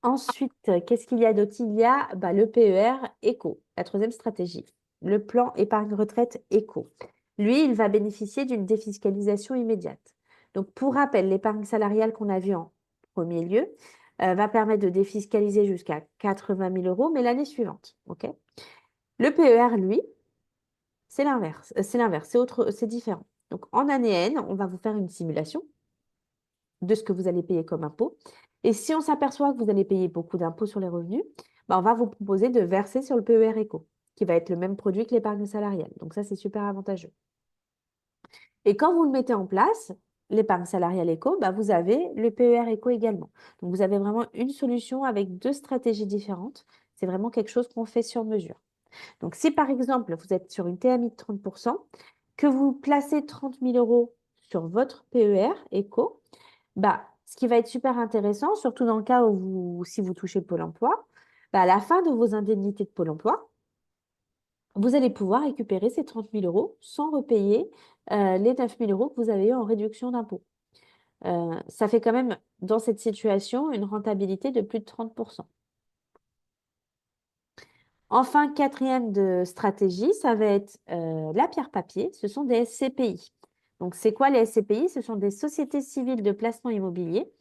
Speaker 1: Ensuite, qu'est-ce qu'il y a d'autre? Il y a le PER éco, la troisième stratégie, le plan épargne retraite éco. Lui, il va bénéficier d'une défiscalisation immédiate. Donc, pour rappel, l'épargne salariale qu'on a vue en premier lieu va permettre de défiscaliser jusqu'à 80 000 euros, mais l'année suivante. Ok. Le PER, lui, c'est l'inverse. C'est différent. Donc, en année N, on va vous faire une simulation de ce que vous allez payer comme impôt. Et si on s'aperçoit que vous allez payer beaucoup d'impôts sur les revenus, on va vous proposer de verser sur le PER éco, qui va être le même produit que l'épargne salariale. Donc ça, c'est super avantageux. Et quand vous le mettez en place, l'épargne salariale éco, vous avez le PER éco également. Donc vous avez vraiment une solution avec deux stratégies différentes. C'est vraiment quelque chose qu'on fait sur mesure. Donc si par exemple, vous êtes sur une TMI de 30%, que vous placez 30 000 euros sur votre PER éco, ce qui va être super intéressant, surtout dans le cas où si vous touchez Pôle emploi, à la fin de vos indemnités de Pôle emploi, vous allez pouvoir récupérer ces 30 000 euros sans repayer les 9 000 euros que vous avez eu en réduction d'impôt. Ça fait quand même, dans cette situation, une rentabilité de plus de 30%. Enfin, quatrième de stratégie, ça va être la pierre papier. Ce sont des SCPI. Donc, c'est quoi les SCPI? Ce sont des sociétés civiles de placement immobilier.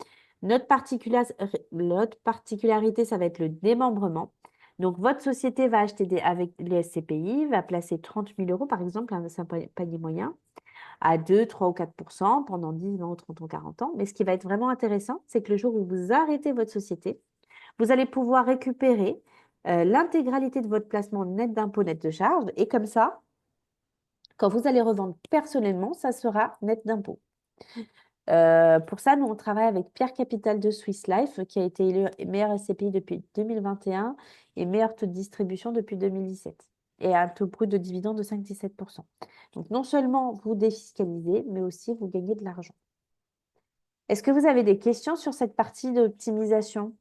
Speaker 1: Notre particularité, ça va être le démembrement. Donc, votre société va acheter avec les SCPI, va placer 30 000 euros, par exemple, c'est un panier moyen, à 2, 3 ou 4% pendant 10, 20 ou 30 ou 40 ans. Mais ce qui va être vraiment intéressant, c'est que le jour où vous arrêtez votre société, vous allez pouvoir récupérer l'intégralité de votre placement net d'impôt, net de charges. Et comme ça, quand vous allez revendre personnellement, ça sera net d'impôt. Pour ça, nous, on travaille avec Pierre Capital de Swiss Life, qui a été élu meilleur SCPI depuis 2021 et meilleur taux de distribution depuis 2017. Et un taux brut de dividende de 5,17%. Donc, non seulement vous défiscalisez, mais aussi vous gagnez de l'argent. Est-ce que vous avez des questions sur cette partie d'optimisation?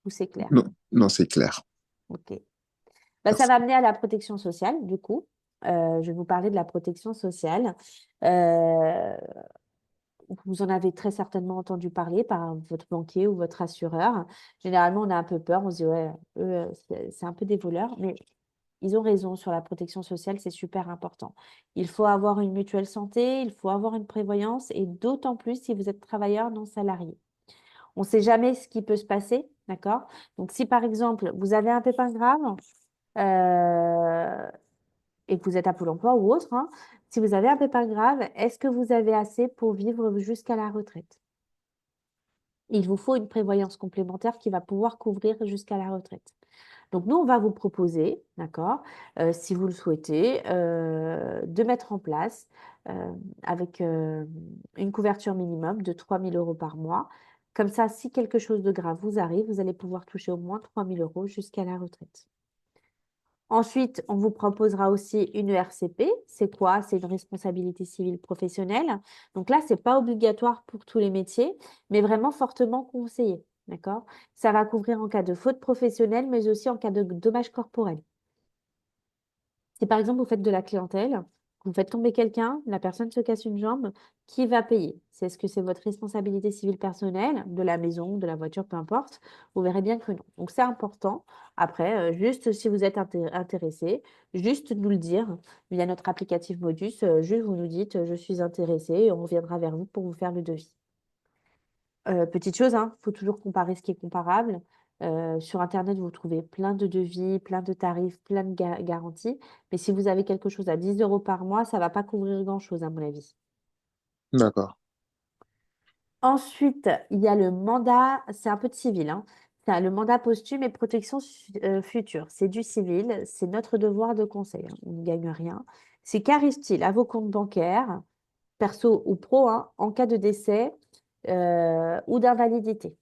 Speaker 1: Ou c'est clair?
Speaker 2: Non, non, c'est clair.
Speaker 1: OK. Ça
Speaker 2: Merci.
Speaker 1: va amener à la protection sociale, du coup. Je vais vous parler de la protection sociale. Euh, Vous en avez très certainement entendu parler par votre banquier ou votre assureur. Généralement, on a un peu peur. On se dit, ouais, eux, c'est un peu des voleurs. Mais ils ont raison sur la protection sociale, c'est super important. Il faut avoir une mutuelle santé, il faut avoir une prévoyance et d'autant plus si vous êtes travailleur non salarié. On ne sait jamais ce qui peut se passer, d'accord? Donc, si par exemple, vous avez un pépin grave, euh, et que vous êtes à Pôle emploi ou autre, hein, si vous avez un pépin grave, est-ce que vous avez assez pour vivre jusqu'à la retraite? Il vous faut une prévoyance complémentaire qui va pouvoir couvrir jusqu'à la retraite. Donc, nous, on va vous proposer, d'accord, si vous le souhaitez, de mettre en place avec une couverture minimum de 3 000 euros par mois. Comme ça, si quelque chose de grave vous arrive, vous allez pouvoir toucher au moins 3 000 euros jusqu'à la retraite. Ensuite, on vous proposera aussi une ERCP. C'est quoi? C'est une responsabilité civile professionnelle. Donc là, ce n'est pas obligatoire pour tous les métiers, mais vraiment fortement conseillé. D'accord? Ça va couvrir en cas de faute professionnelle, mais aussi en cas de dommages corporels. Si par exemple, vous faites de la clientèle, vous faites tomber quelqu'un, la personne se casse une jambe, qui va payer? Est-ce que c'est votre responsabilité civile personnelle, de la maison, de la voiture, peu importe? Vous verrez bien que non. Donc, c'est important. Après, juste si vous êtes intéressé, juste nous le dire via notre applicatif Modus. Juste vous nous dites, je suis intéressé et on reviendra vers vous pour vous faire le devis. Petite chose, il faut toujours comparer ce qui est comparable. Sur Internet, vous trouvez plein de devis, plein de tarifs, plein de garanties. Mais si vous avez quelque chose à 10 euros par mois, ça ne va pas couvrir grand-chose, à mon avis.
Speaker 2: D'accord.
Speaker 1: Ensuite, il y a le mandat, c'est un peu de civil, hein. C'est le mandat posthume et protection future. C'est du civil, c'est notre devoir de conseil, hein. On ne gagne rien. C'est qu'arrive-t-il à vos comptes bancaires, perso ou pro, hein, en cas de décès ou d'invalidité?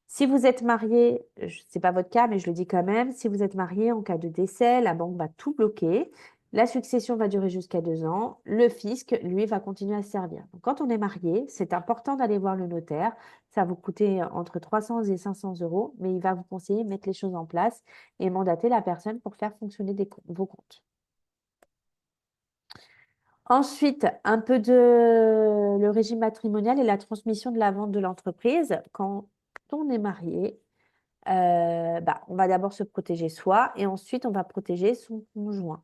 Speaker 1: Si vous êtes marié, ce n'est pas votre cas, mais je le dis quand même, si vous êtes marié en cas de décès, la banque va tout bloquer. La succession va durer jusqu'à 2 ans. Le fisc, lui, va continuer à servir. Donc, quand on est marié, c'est important d'aller voir le notaire. Ça va vous coûter entre 300 et 500 euros, mais il va vous conseiller de mettre les choses en place et mandater la personne pour faire fonctionner vos comptes. Ensuite, un peu de le régime matrimonial et la transmission de la vente de l'entreprise. Quand on est marié, on va d'abord se protéger soi et ensuite on va protéger son conjoint.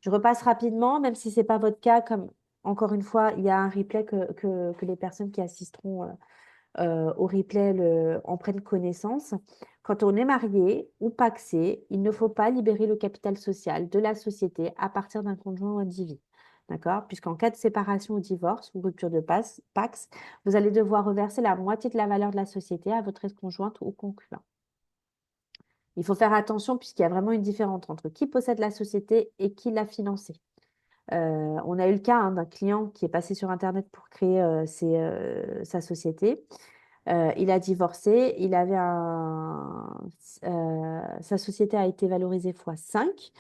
Speaker 1: Je repasse rapidement, même si ce n'est pas votre cas, comme encore une fois, il y a un replay que les personnes qui assisteront au replay en prennent connaissance. Quand on est marié ou pacsé, il ne faut pas libérer le capital social de la société à partir d'un conjoint individu. D'accord? Puisqu'en cas de séparation ou divorce ou rupture de Pax, vous allez devoir reverser la moitié de la valeur de la société à votre ex-conjointe ou concubin. Il faut faire attention puisqu'il y a vraiment une différence entre qui possède la société et qui l'a financée. On a eu le cas, hein, d'un client qui est passé sur Internet pour créer sa société. Il a divorcé, sa société a été valorisée fois 5.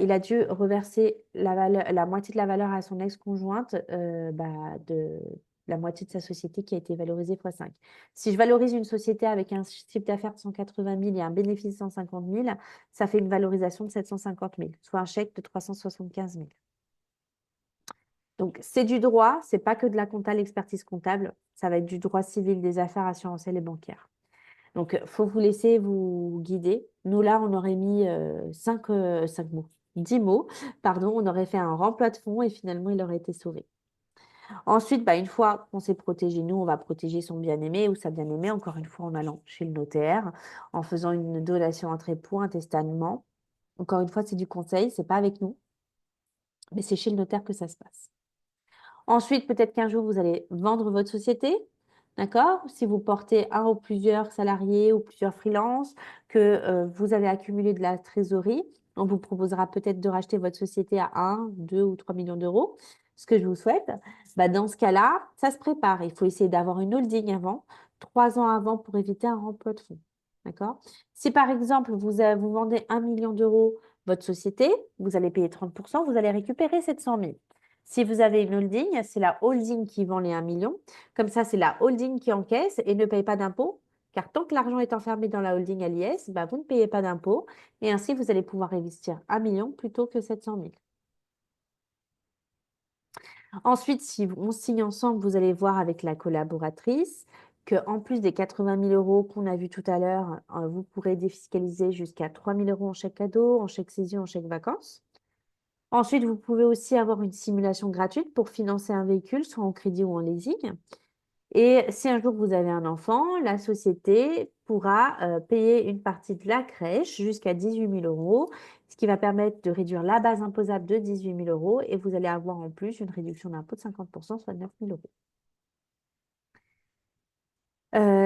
Speaker 1: Il a dû reverser la moitié de la valeur à son ex-conjointe, de la moitié de sa société qui a été valorisée fois 5. Si je valorise une société avec un chiffre d'affaires de 180 000 et un bénéfice de 150 000, ça fait une valorisation de 750 000, soit un chèque de 375 000. Donc, c'est du droit, c'est pas que de la compta, l'expertise comptable, ça va être du droit civil, des affaires assurantielles et bancaires. Donc, il faut vous laisser vous guider. Nous, là, on aurait mis 5 mots, 10 mots, pardon, on aurait fait un remploi de fonds et finalement, il aurait été sauvé. Ensuite, une fois qu'on s'est protégé, nous, on va protéger son bien-aimé ou sa bien-aimée, encore une fois, en allant chez le notaire, en faisant une donation entre époux, un testament. Encore une fois, c'est du conseil, c'est pas avec nous, mais c'est chez le notaire que ça se passe. Ensuite, peut-être qu'un jour, vous allez vendre votre société. D'accord? Si vous portez un ou plusieurs salariés ou plusieurs freelances, que vous avez accumulé de la trésorerie, on vous proposera peut-être de racheter votre société à 1, 2 ou 3 millions d'euros, ce que je vous souhaite. Dans ce cas-là, ça se prépare. Il faut essayer d'avoir une holding avant, 3 ans avant pour éviter un remploi de fonds. D'accord? Si par exemple, vous vendez 1 million d'euros votre société, vous allez payer 30%, vous allez récupérer 700 000. Si vous avez une holding, c'est la holding qui vend les 1 million. Comme ça, c'est la holding qui encaisse et ne paye pas d'impôt. Car tant que l'argent est enfermé dans la holding à l'IS, vous ne payez pas d'impôt. Et ainsi, vous allez pouvoir investir 1 million plutôt que 700 000. Ensuite, si on signe ensemble, vous allez voir avec la collaboratrice qu'en plus des 80 000 euros qu'on a vu tout à l'heure, vous pourrez défiscaliser jusqu'à 3 000 euros en chèque cadeau, en chèque saisie, en chèque vacances. Ensuite, vous pouvez aussi avoir une simulation gratuite pour financer un véhicule, soit en crédit ou en leasing. Et si un jour vous avez un enfant, la société pourra payer une partie de la crèche jusqu'à 18 000 euros, ce qui va permettre de réduire la base imposable de 18 000 euros et vous allez avoir en plus une réduction d'impôt de 50%, soit 9 000 euros.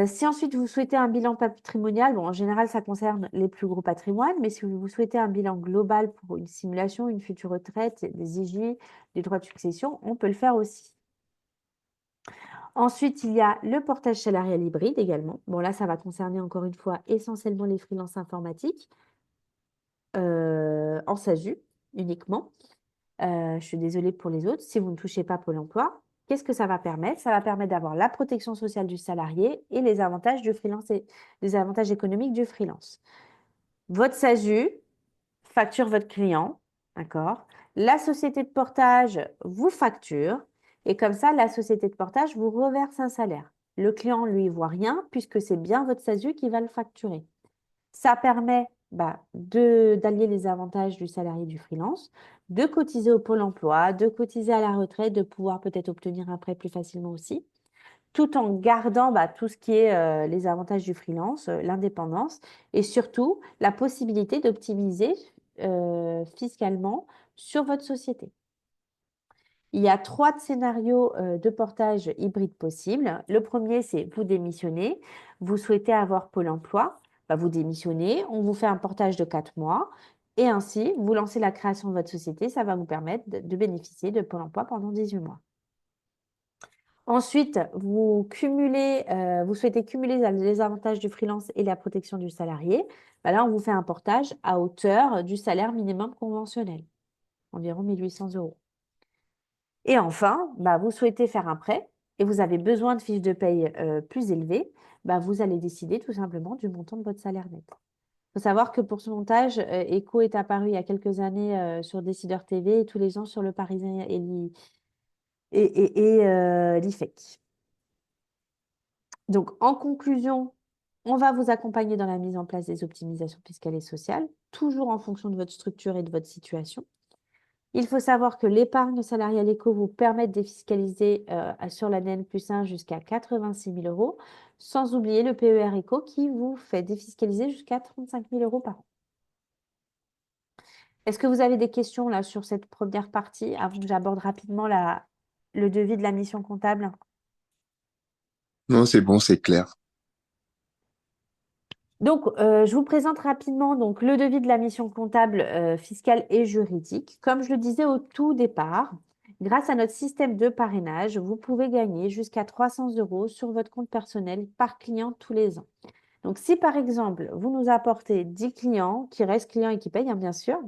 Speaker 1: Si ensuite vous souhaitez un bilan patrimonial, en général ça concerne les plus gros patrimoines, mais si vous souhaitez un bilan global pour une simulation, une future retraite, des IJ, des droits de succession, on peut le faire aussi. Ensuite, il y a le portage salarial hybride également. Bon, là, ça va concerner encore une fois essentiellement les freelances informatiques en SASU uniquement. Je suis désolée pour les autres. Si vous ne touchez pas Pôle emploi, qu'est-ce que ça va permettre? Ça va permettre d'avoir la protection sociale du salarié et les avantages du freelance et les avantages économiques du freelance. Votre SASU facture votre client, d'accord? La société de portage vous facture et comme ça, la société de portage vous reverse un salaire. Le client, lui, voit rien puisque c'est bien votre SASU qui va le facturer. Ça permet d'allier les avantages du salarié du freelance, de cotiser au Pôle emploi, de cotiser à la retraite, de pouvoir peut-être obtenir un prêt plus facilement aussi. tout en gardant tout ce qui est les avantages du freelance, l'indépendance et surtout la possibilité d'optimiser fiscalement sur votre société. Il y a 3 scénarios de portage hybride possibles. Le premier, c'est vous démissionnez, vous souhaitez avoir Pôle emploi, vous démissionnez, on vous fait un portage de 4 mois et ainsi, vous lancez la création de votre société, ça va vous permettre de bénéficier de Pôle emploi pendant 18 mois. Ensuite, vous souhaitez cumuler les avantages du freelance et la protection du salarié. Là, on vous fait un portage à hauteur du salaire minimum conventionnel, environ 1 800 €. Et enfin, vous souhaitez faire un prêt et vous avez besoin de fiches de paye plus élevées, vous allez décider tout simplement du montant de votre salaire net. Il faut savoir que pour ce montage, Echo est apparu il y a quelques années sur Décideur TV et tous les ans sur Le Parisien et l'IFEC. Donc, en conclusion, on va vous accompagner dans la mise en place des optimisations fiscales et sociales, toujours en fonction de votre structure et de votre situation. Il faut savoir que l'épargne salariale éco vous permet de défiscaliser sur l'année N+1 jusqu'à 86 000 €, sans oublier le PER éco qui vous fait défiscaliser jusqu'à 35 000 € par an. Est-ce que vous avez des questions là sur cette première partie avant que j'aborde rapidement le devis de la mission comptable?
Speaker 2: Non, c'est bon, c'est clair.
Speaker 1: Donc, je vous présente rapidement donc, le devis de la mission comptable fiscale et juridique. Comme je le disais au tout départ, grâce à notre système de parrainage, vous pouvez gagner jusqu'à 300 € sur votre compte personnel par client tous les ans. Donc, si par exemple, vous nous apportez 10 clients, qui restent clients et qui payent, bien sûr,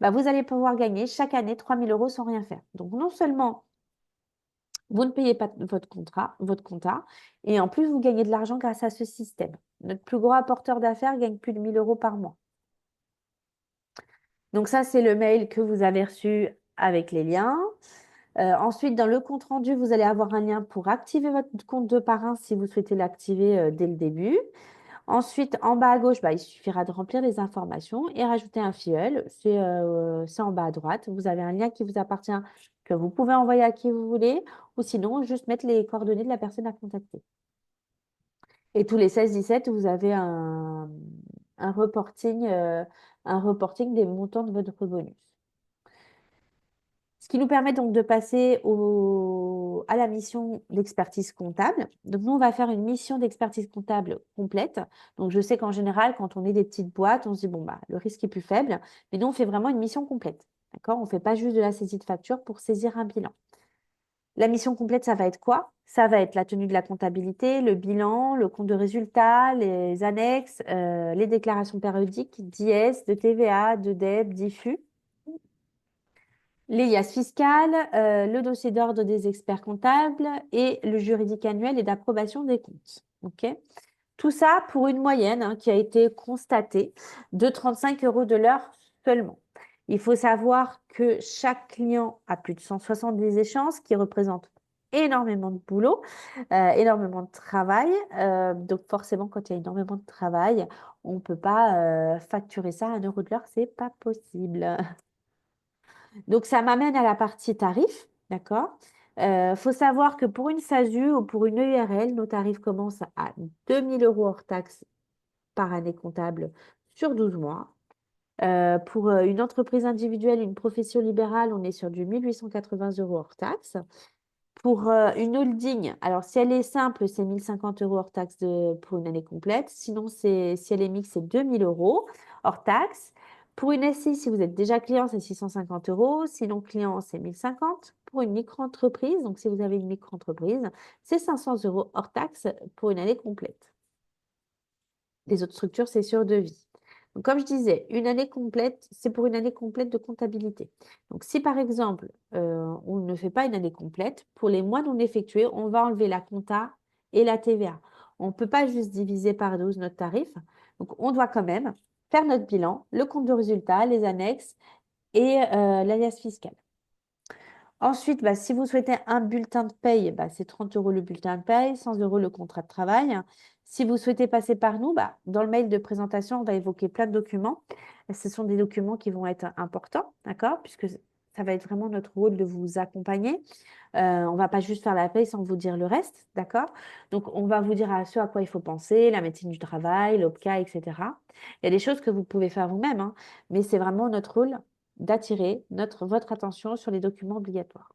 Speaker 1: vous allez pouvoir gagner chaque année 3 000 € sans rien faire. Donc, non seulement vous ne payez pas votre compta, et en plus, vous gagnez de l'argent grâce à ce système. Notre plus gros apporteur d'affaires gagne plus de 1 000 € par mois. Donc ça, c'est le mail que vous avez reçu avec les liens. Ensuite, dans le compte rendu, vous allez avoir un lien pour activer votre compte de parrain si vous souhaitez l'activer dès le début. Ensuite, en bas à gauche, il suffira de remplir les informations et rajouter un filleul. C'est en bas à droite. Vous avez un lien qui vous appartient que vous pouvez envoyer à qui vous voulez ou sinon juste mettre les coordonnées de la personne à contacter. Et tous les 16-17, vous avez un reporting des montants de votre bonus. Ce qui nous permet donc de passer à la mission d'expertise comptable. Donc, nous, on va faire une mission d'expertise comptable complète. Donc, je sais qu'en général, quand on est des petites boîtes, on se dit, bon, le risque est plus faible. Mais nous, on fait vraiment une mission complète. D'accord? On ne fait pas juste de la saisie de facture pour saisir un bilan. La mission complète, ça va être quoi? Ça va être la tenue de la comptabilité, le bilan, le compte de résultat, les annexes, les déclarations périodiques d'IS, de TVA, de DEB, d'IFU, les IAS fiscales, le dossier d'ordre des experts comptables et le juridique annuel et d'approbation des comptes. OK? Tout ça pour une moyenne qui a été constatée de 35 € de l'heure seulement. Il faut savoir que chaque client a plus de 170 échéances qui représentent énormément de boulot, énormément de travail. Donc forcément, quand il y a énormément de travail, on ne peut pas facturer ça à 1 € de l'heure, c'est pas possible. Donc ça m'amène à la partie tarif, d'accord? Faut savoir que pour une SASU ou pour une EURL, nos tarifs commencent à 2 000 € hors taxe par année comptable sur 12 mois. Pour une entreprise individuelle, une profession libérale, on est sur du 1 880 € hors taxe. Pour une holding, alors si elle est simple, c'est 1 050 € hors taxe pour une année complète. Sinon, si elle est mixte, c'est 2 000 € hors taxe. Pour une SI, si vous êtes déjà client, c'est 650 €. Sinon, client, c'est 1 050. Pour une micro-entreprise, donc si vous avez une micro-entreprise, c'est 500 € hors taxe pour une année complète. Les autres structures, c'est sur devis. Donc, comme je disais, une année complète, c'est pour une année complète de comptabilité. Donc, si par exemple, on ne fait pas une année complète, pour les mois non effectués, on va enlever la compta et la TVA. On ne peut pas juste diviser par 12 notre tarif. Donc, on doit quand même faire notre bilan, le compte de résultat, les annexes et l'alias fiscal. Ensuite, si vous souhaitez un bulletin de paye, c'est 30 € le bulletin de paye, 100 € le contrat de travail. Si vous souhaitez passer par nous, dans le mail de présentation, on va évoquer plein de documents. Ce sont des documents qui vont être importants, d'accord? Puisque ça va être vraiment notre rôle de vous accompagner. On va pas juste faire la paye sans vous dire le reste, d'accord? Donc, on va vous dire à ce à quoi il faut penser, la médecine du travail, l'OPCA, etc. Il y a des choses que vous pouvez faire vous-même, hein, mais c'est vraiment notre rôle d'attirer votre attention sur les documents obligatoires.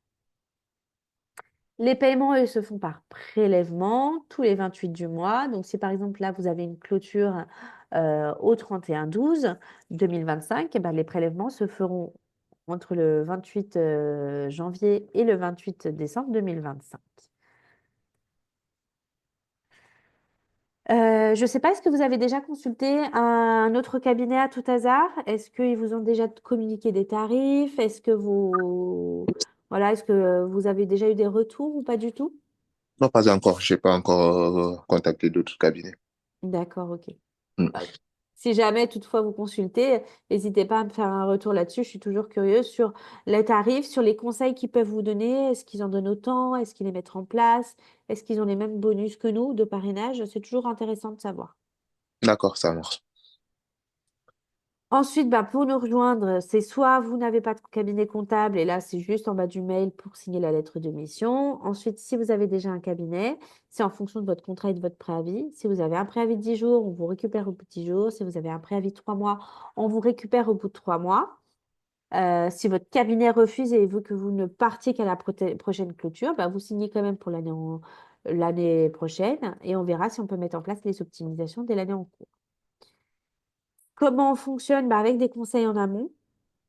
Speaker 1: Les paiements, eux, se font par prélèvement tous les 28 du mois. Donc, si par exemple, là, vous avez une clôture au 31/12/2025, eh ben, les prélèvements se feront entre le 28 janvier et le 28 décembre 2025. Je ne sais pas, est-ce que vous avez déjà consulté un autre cabinet à tout hasard? Est-ce qu'ils vous ont déjà communiqué des tarifs? Voilà, est-ce que vous avez déjà eu des retours ou pas du tout?
Speaker 2: Non, pas encore. J'ai pas encore contacté d'autres cabinets.
Speaker 1: D'accord, ok.
Speaker 2: Mm.
Speaker 1: Bah, si jamais toutefois vous consultez, n'hésitez pas à me faire un retour là-dessus. Je suis toujours curieuse sur les tarifs, sur les conseils qu'ils peuvent vous donner. Est-ce qu'ils en donnent autant? Est-ce qu'ils les mettent en place? Est-ce qu'ils ont les mêmes bonus que nous de parrainage? C'est toujours intéressant de savoir.
Speaker 2: D'accord, ça marche.
Speaker 1: Ensuite, bah, pour nous rejoindre, c'est soit vous n'avez pas de cabinet comptable, et là, c'est juste en bas du mail pour signer la lettre de mission. Ensuite, si vous avez déjà un cabinet, c'est en fonction de votre contrat et de votre préavis. Si vous avez un préavis de 10 jours, on vous récupère au bout de 10 jours. Si vous avez un préavis de 3 mois, on vous récupère au bout de 3 mois. Si votre cabinet refuse et veut que vous ne partiez qu'à la prochaine clôture, bah, vous signez quand même pour l'année prochaine et on verra si on peut mettre en place les optimisations dès l'année en cours. Comment on fonctionne? Bah, avec des conseils en amont.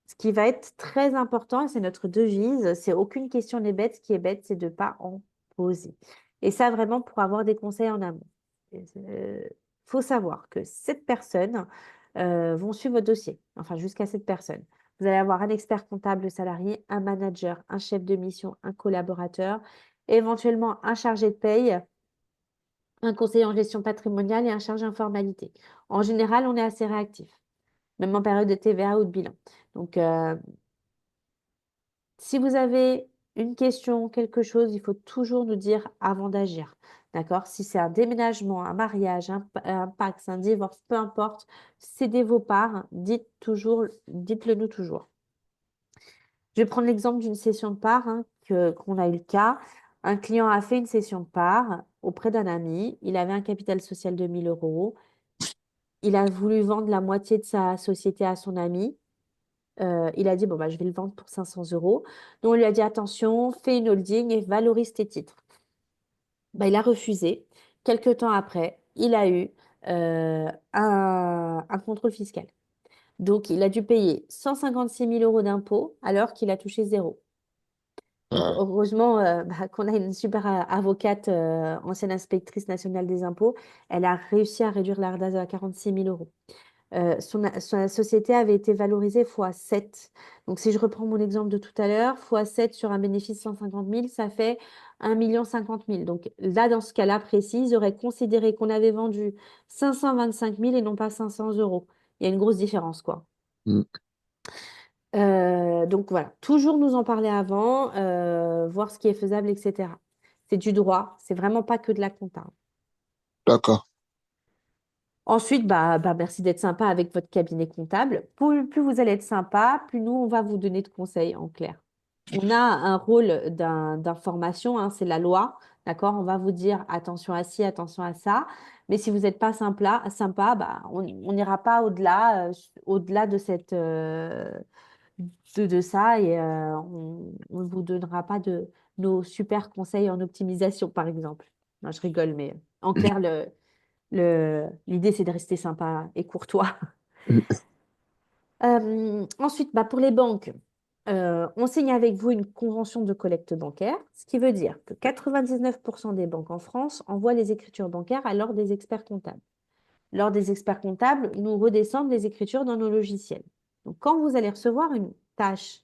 Speaker 1: Ce qui va être très important, et c'est notre devise, c'est aucune question n'est bête. Ce qui est bête, c'est de ne pas en poser. Et ça, vraiment, pour avoir des conseils en amont. Il faut savoir que 7 personnes vont suivre votre dossier, enfin jusqu'à 7 personnes. Vous allez avoir un expert comptable salarié, un manager, un chef de mission, un collaborateur, éventuellement un chargé de paye, un conseiller en gestion patrimoniale et un chargé en formalité. En général, on est assez réactif, même en période de TVA ou de bilan. Donc, si vous avez une question, quelque chose, il faut toujours nous dire avant d'agir. D'accord? Si c'est un déménagement, un mariage, un Pacs, un divorce, peu importe, cédez vos parts, dites-le nous toujours. Je vais prendre l'exemple d'une cession de parts qu'on a eu le cas. Un client a fait une cession de parts auprès d'un ami. Il avait un capital social de 1 000 euros. Il a voulu vendre la moitié de sa société à son ami. Il a dit, bon, bah, je vais le vendre pour 500 euros. Donc, on lui a dit, attention, fais une holding et valorise tes titres. Bah, il a refusé. Quelques temps après, il a eu un contrôle fiscal. Donc, il a dû payer 156 000 euros d'impôts alors qu'il a touché zéro. Donc,
Speaker 2: Ah,
Speaker 1: heureusement qu'on a une super avocate, ancienne inspectrice nationale des impôts. Elle a réussi à réduire la RDAS à 46 000 euros. Sa société avait été valorisée fois 7. Donc, si je reprends mon exemple de tout à l'heure, fois 7 sur un bénéfice de 150 000, ça fait 1 50 000. Donc, là, dans ce cas-là précis, ils auraient considéré qu'on avait vendu 525 000 et non pas 500 euros. Il y a une grosse différence, quoi.
Speaker 2: mm,
Speaker 1: Donc, voilà, toujours nous en parler avant, voir ce qui est faisable, etc. C'est du droit, c'est vraiment pas que de la compta.
Speaker 2: d'accord.
Speaker 1: Ensuite, merci d'être sympa avec votre cabinet comptable. Plus vous allez être sympa, plus nous, on va vous donner de conseils en clair. On a un rôle d'information, hein, c'est la loi, d'accord? On va vous dire attention à ci, attention à ça. Mais si vous n'êtes pas sympa, on n'ira pas au-delà de de ça et on ne vous donnera pas de nos super conseils en optimisation, par exemple. Non, je rigole, mais en clair, l'idée, c'est de rester sympa et courtois. Ensuite, pour les banques, on signe avec vous une convention de collecte bancaire, ce qui veut dire que 99% des banques en France envoient les écritures bancaires à l'ordre des experts comptables. L'ordre des experts comptables nous redescendent les écritures dans nos logiciels. Donc, quand vous allez recevoir une tâche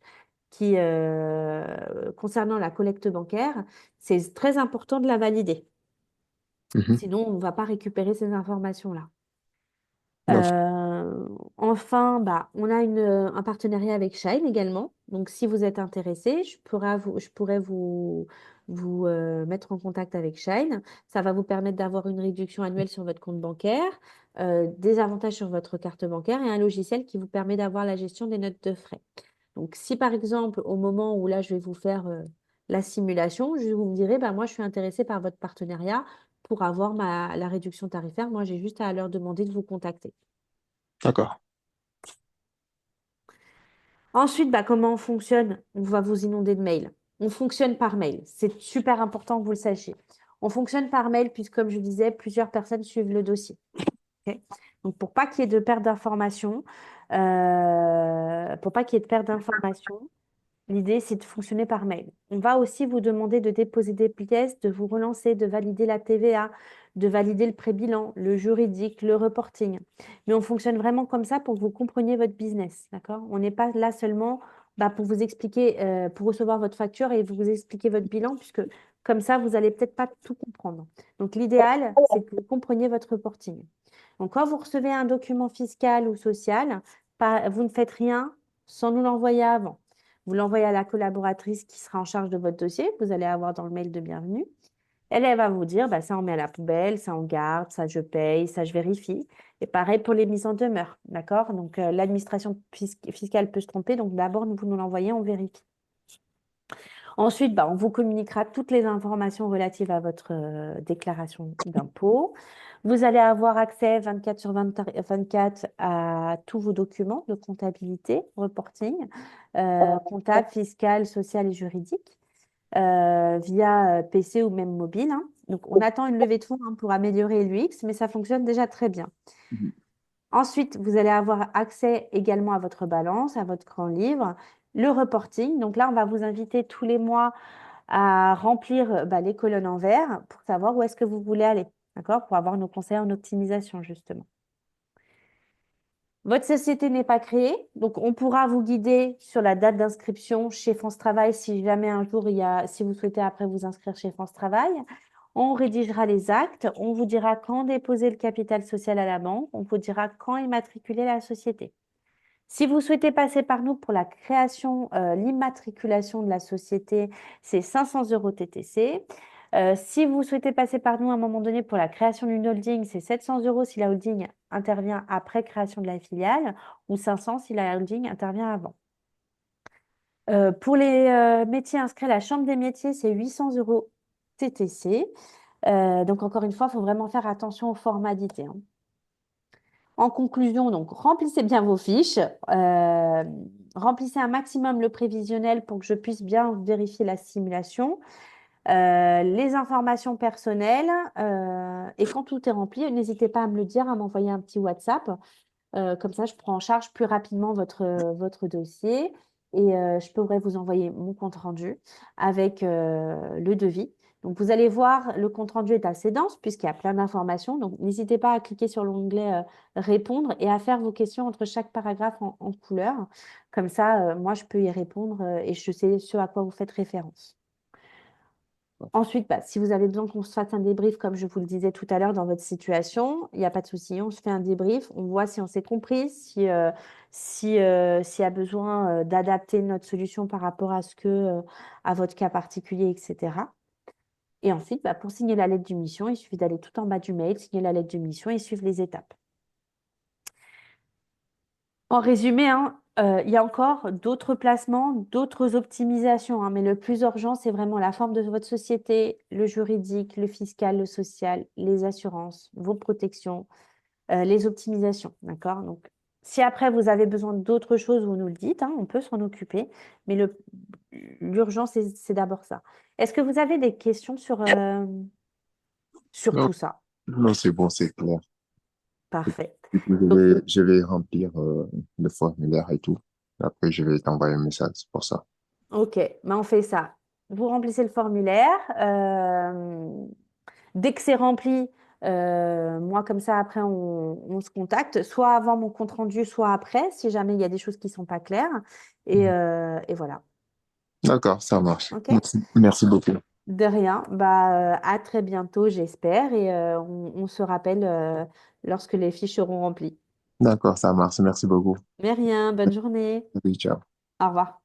Speaker 1: concernant la collecte bancaire, c'est très important de la valider.
Speaker 2: Mhm.
Speaker 1: Sinon, on ne va pas récupérer ces informations-là.
Speaker 2: D'accord.
Speaker 1: Enfin, on a un partenariat avec Shine également. Donc, si vous êtes intéressé, je pourrais vous mettre en contact avec Shine. Ça va vous permettre d'avoir une réduction annuelle sur votre compte bancaire, des avantages sur votre carte bancaire et un logiciel qui vous permet d'avoir la gestion des notes de frais. Donc, si par exemple, au moment où là, je vais vous faire la simulation, vous me direz, bah, moi, je suis intéressée par votre partenariat pour avoir la réduction tarifaire. Moi, j'ai juste à leur demander de vous contacter.
Speaker 2: D'accord.
Speaker 1: Ensuite, bah, comment on fonctionne? On va vous inonder de mails. On fonctionne par mail. C'est super important que vous le sachiez. On fonctionne par mail puisque, comme je disais, plusieurs personnes suivent le dossier. Ok. Donc, pour pas qu'il y ait de perte d'information, pour pas qu'il y ait de perte d'information, l'idée, c'est de fonctionner par mail. On va aussi vous demander de déposer des pièces, de vous relancer, de valider la TVA, de valider le pré-bilan, le juridique, le reporting. Mais on fonctionne vraiment comme ça pour que vous compreniez votre business, d'accord? On n'est pas là seulement bah, pour vous expliquer, pour recevoir votre facture et vous expliquer votre bilan, puisque comme ça, vous n'allez peut-être pas tout comprendre. Donc, l'idéal, c'est que vous compreniez votre reporting. Donc, quand vous recevez un document fiscal ou social, vous ne faites rien sans nous l'envoyer avant. Vous l'envoyez à la collaboratrice qui sera en charge de votre dossier, que vous allez avoir dans le mail de bienvenue. Elle va vous dire, bah, ça on met à la poubelle, ça on garde, ça je paye, ça je vérifie. Et pareil pour les mises en demeure, d'accord? Donc l'administration fiscale peut se tromper, donc d'abord vous nous l'envoyez, on vérifie. Ensuite, bah, on vous communiquera toutes les informations relatives à votre déclaration d'impôt. Vous allez avoir accès 24 sur 24 à tous vos documents de comptabilité, reporting, comptable, fiscal, social et juridique, via PC ou même mobile, hein. Donc, on attend une levée de fonds hein, pour améliorer l'UX, mais ça fonctionne déjà très bien.
Speaker 2: Mhm.
Speaker 1: Ensuite, vous allez avoir accès également à votre balance, à votre grand livre, le reporting. Donc là, on va vous inviter tous les mois à remplir bah, les colonnes en vert pour savoir où est-ce que vous voulez aller, d'accord? Pour avoir nos conseils en optimisation, justement. Votre société n'est pas créée, donc on pourra vous guider sur la date d'inscription chez France Travail si jamais un jour si vous souhaitez après vous inscrire chez France Travail. On rédigera les actes, on vous dira quand déposer le capital social à la banque, on vous dira quand immatriculer la société. Si vous souhaitez passer par nous pour la création, l'immatriculation de la société, c'est 500 € TTC. Si vous souhaitez passer par nous à un moment donné pour la création d'une holding, c'est 700 € si la holding intervient après création de la filiale ou 500 si la holding intervient avant. Pour les métiers inscrits à la Chambre des métiers, c'est 800 € TTC. Donc encore une fois, il faut vraiment faire attention aux formalités, hein. En conclusion, donc, remplissez bien vos fiches, remplissez un maximum le prévisionnel pour que je puisse bien vérifier la simulation, les informations personnelles, et quand tout est rempli, n'hésitez pas à me le dire, à m'envoyer un petit WhatsApp. Comme ça, je prends en charge plus rapidement votre dossier et je pourrai vous envoyer mon compte rendu avec le devis. Donc, vous allez voir, le compte rendu est assez dense puisqu'il y a plein d'informations. Donc, n'hésitez pas à cliquer sur l'onglet Répondre et à faire vos questions entre chaque paragraphe en couleur. Comme ça, moi, je peux y répondre et je sais ce à quoi vous faites référence. Ensuite, bah, si vous avez besoin qu'on se fasse un débrief, comme je vous le disais tout à l'heure, dans votre situation, il n'y a pas de souci, on se fait un débrief, on voit si on s'est compris, s'il y a besoin d'adapter notre solution par rapport à votre cas particulier, etc. Et ensuite, bah, pour signer la lettre de mission, il suffit d'aller tout en bas du mail, signer la lettre de mission et suivre les étapes. En résumé, hein, il y a encore d'autres placements, d'autres optimisations, hein, mais le plus urgent, c'est vraiment la forme de votre société, le juridique, le fiscal, le social, les assurances, vos protections, les optimisations. D'accord? Donc, si après vous avez besoin d'autres choses, vous nous le dites, hein, on peut s'en occuper, mais l'urgence, c'est d'abord ça. Est-ce que vous avez des questions sur
Speaker 2: Non,
Speaker 1: tout ça?
Speaker 2: non, c'est bon, c'est clair.
Speaker 1: Parfait.
Speaker 2: Du coup,
Speaker 1: Donc,
Speaker 2: je vais remplir le formulaire et tout. Après, je vais t'envoyer un message pour ça.
Speaker 1: ok, ben on fait ça. Vous remplissez le formulaire. Dès que c'est rempli, moi, comme ça, après, on se contacte, soit avant mon compte rendu, soit après, si jamais il y a des choses qui ne sont pas claires. Et voilà.
Speaker 2: D'accord, ça marche.
Speaker 1: OK?
Speaker 2: Merci, merci beaucoup.
Speaker 1: De rien. Bah, à très bientôt, j'espère. Et on se rappelle lorsque les fiches seront remplies.
Speaker 2: D'accord, ça marche. Merci beaucoup.
Speaker 1: Mais rien, bonne journée.
Speaker 2: Salut, ciao.
Speaker 1: Au revoir.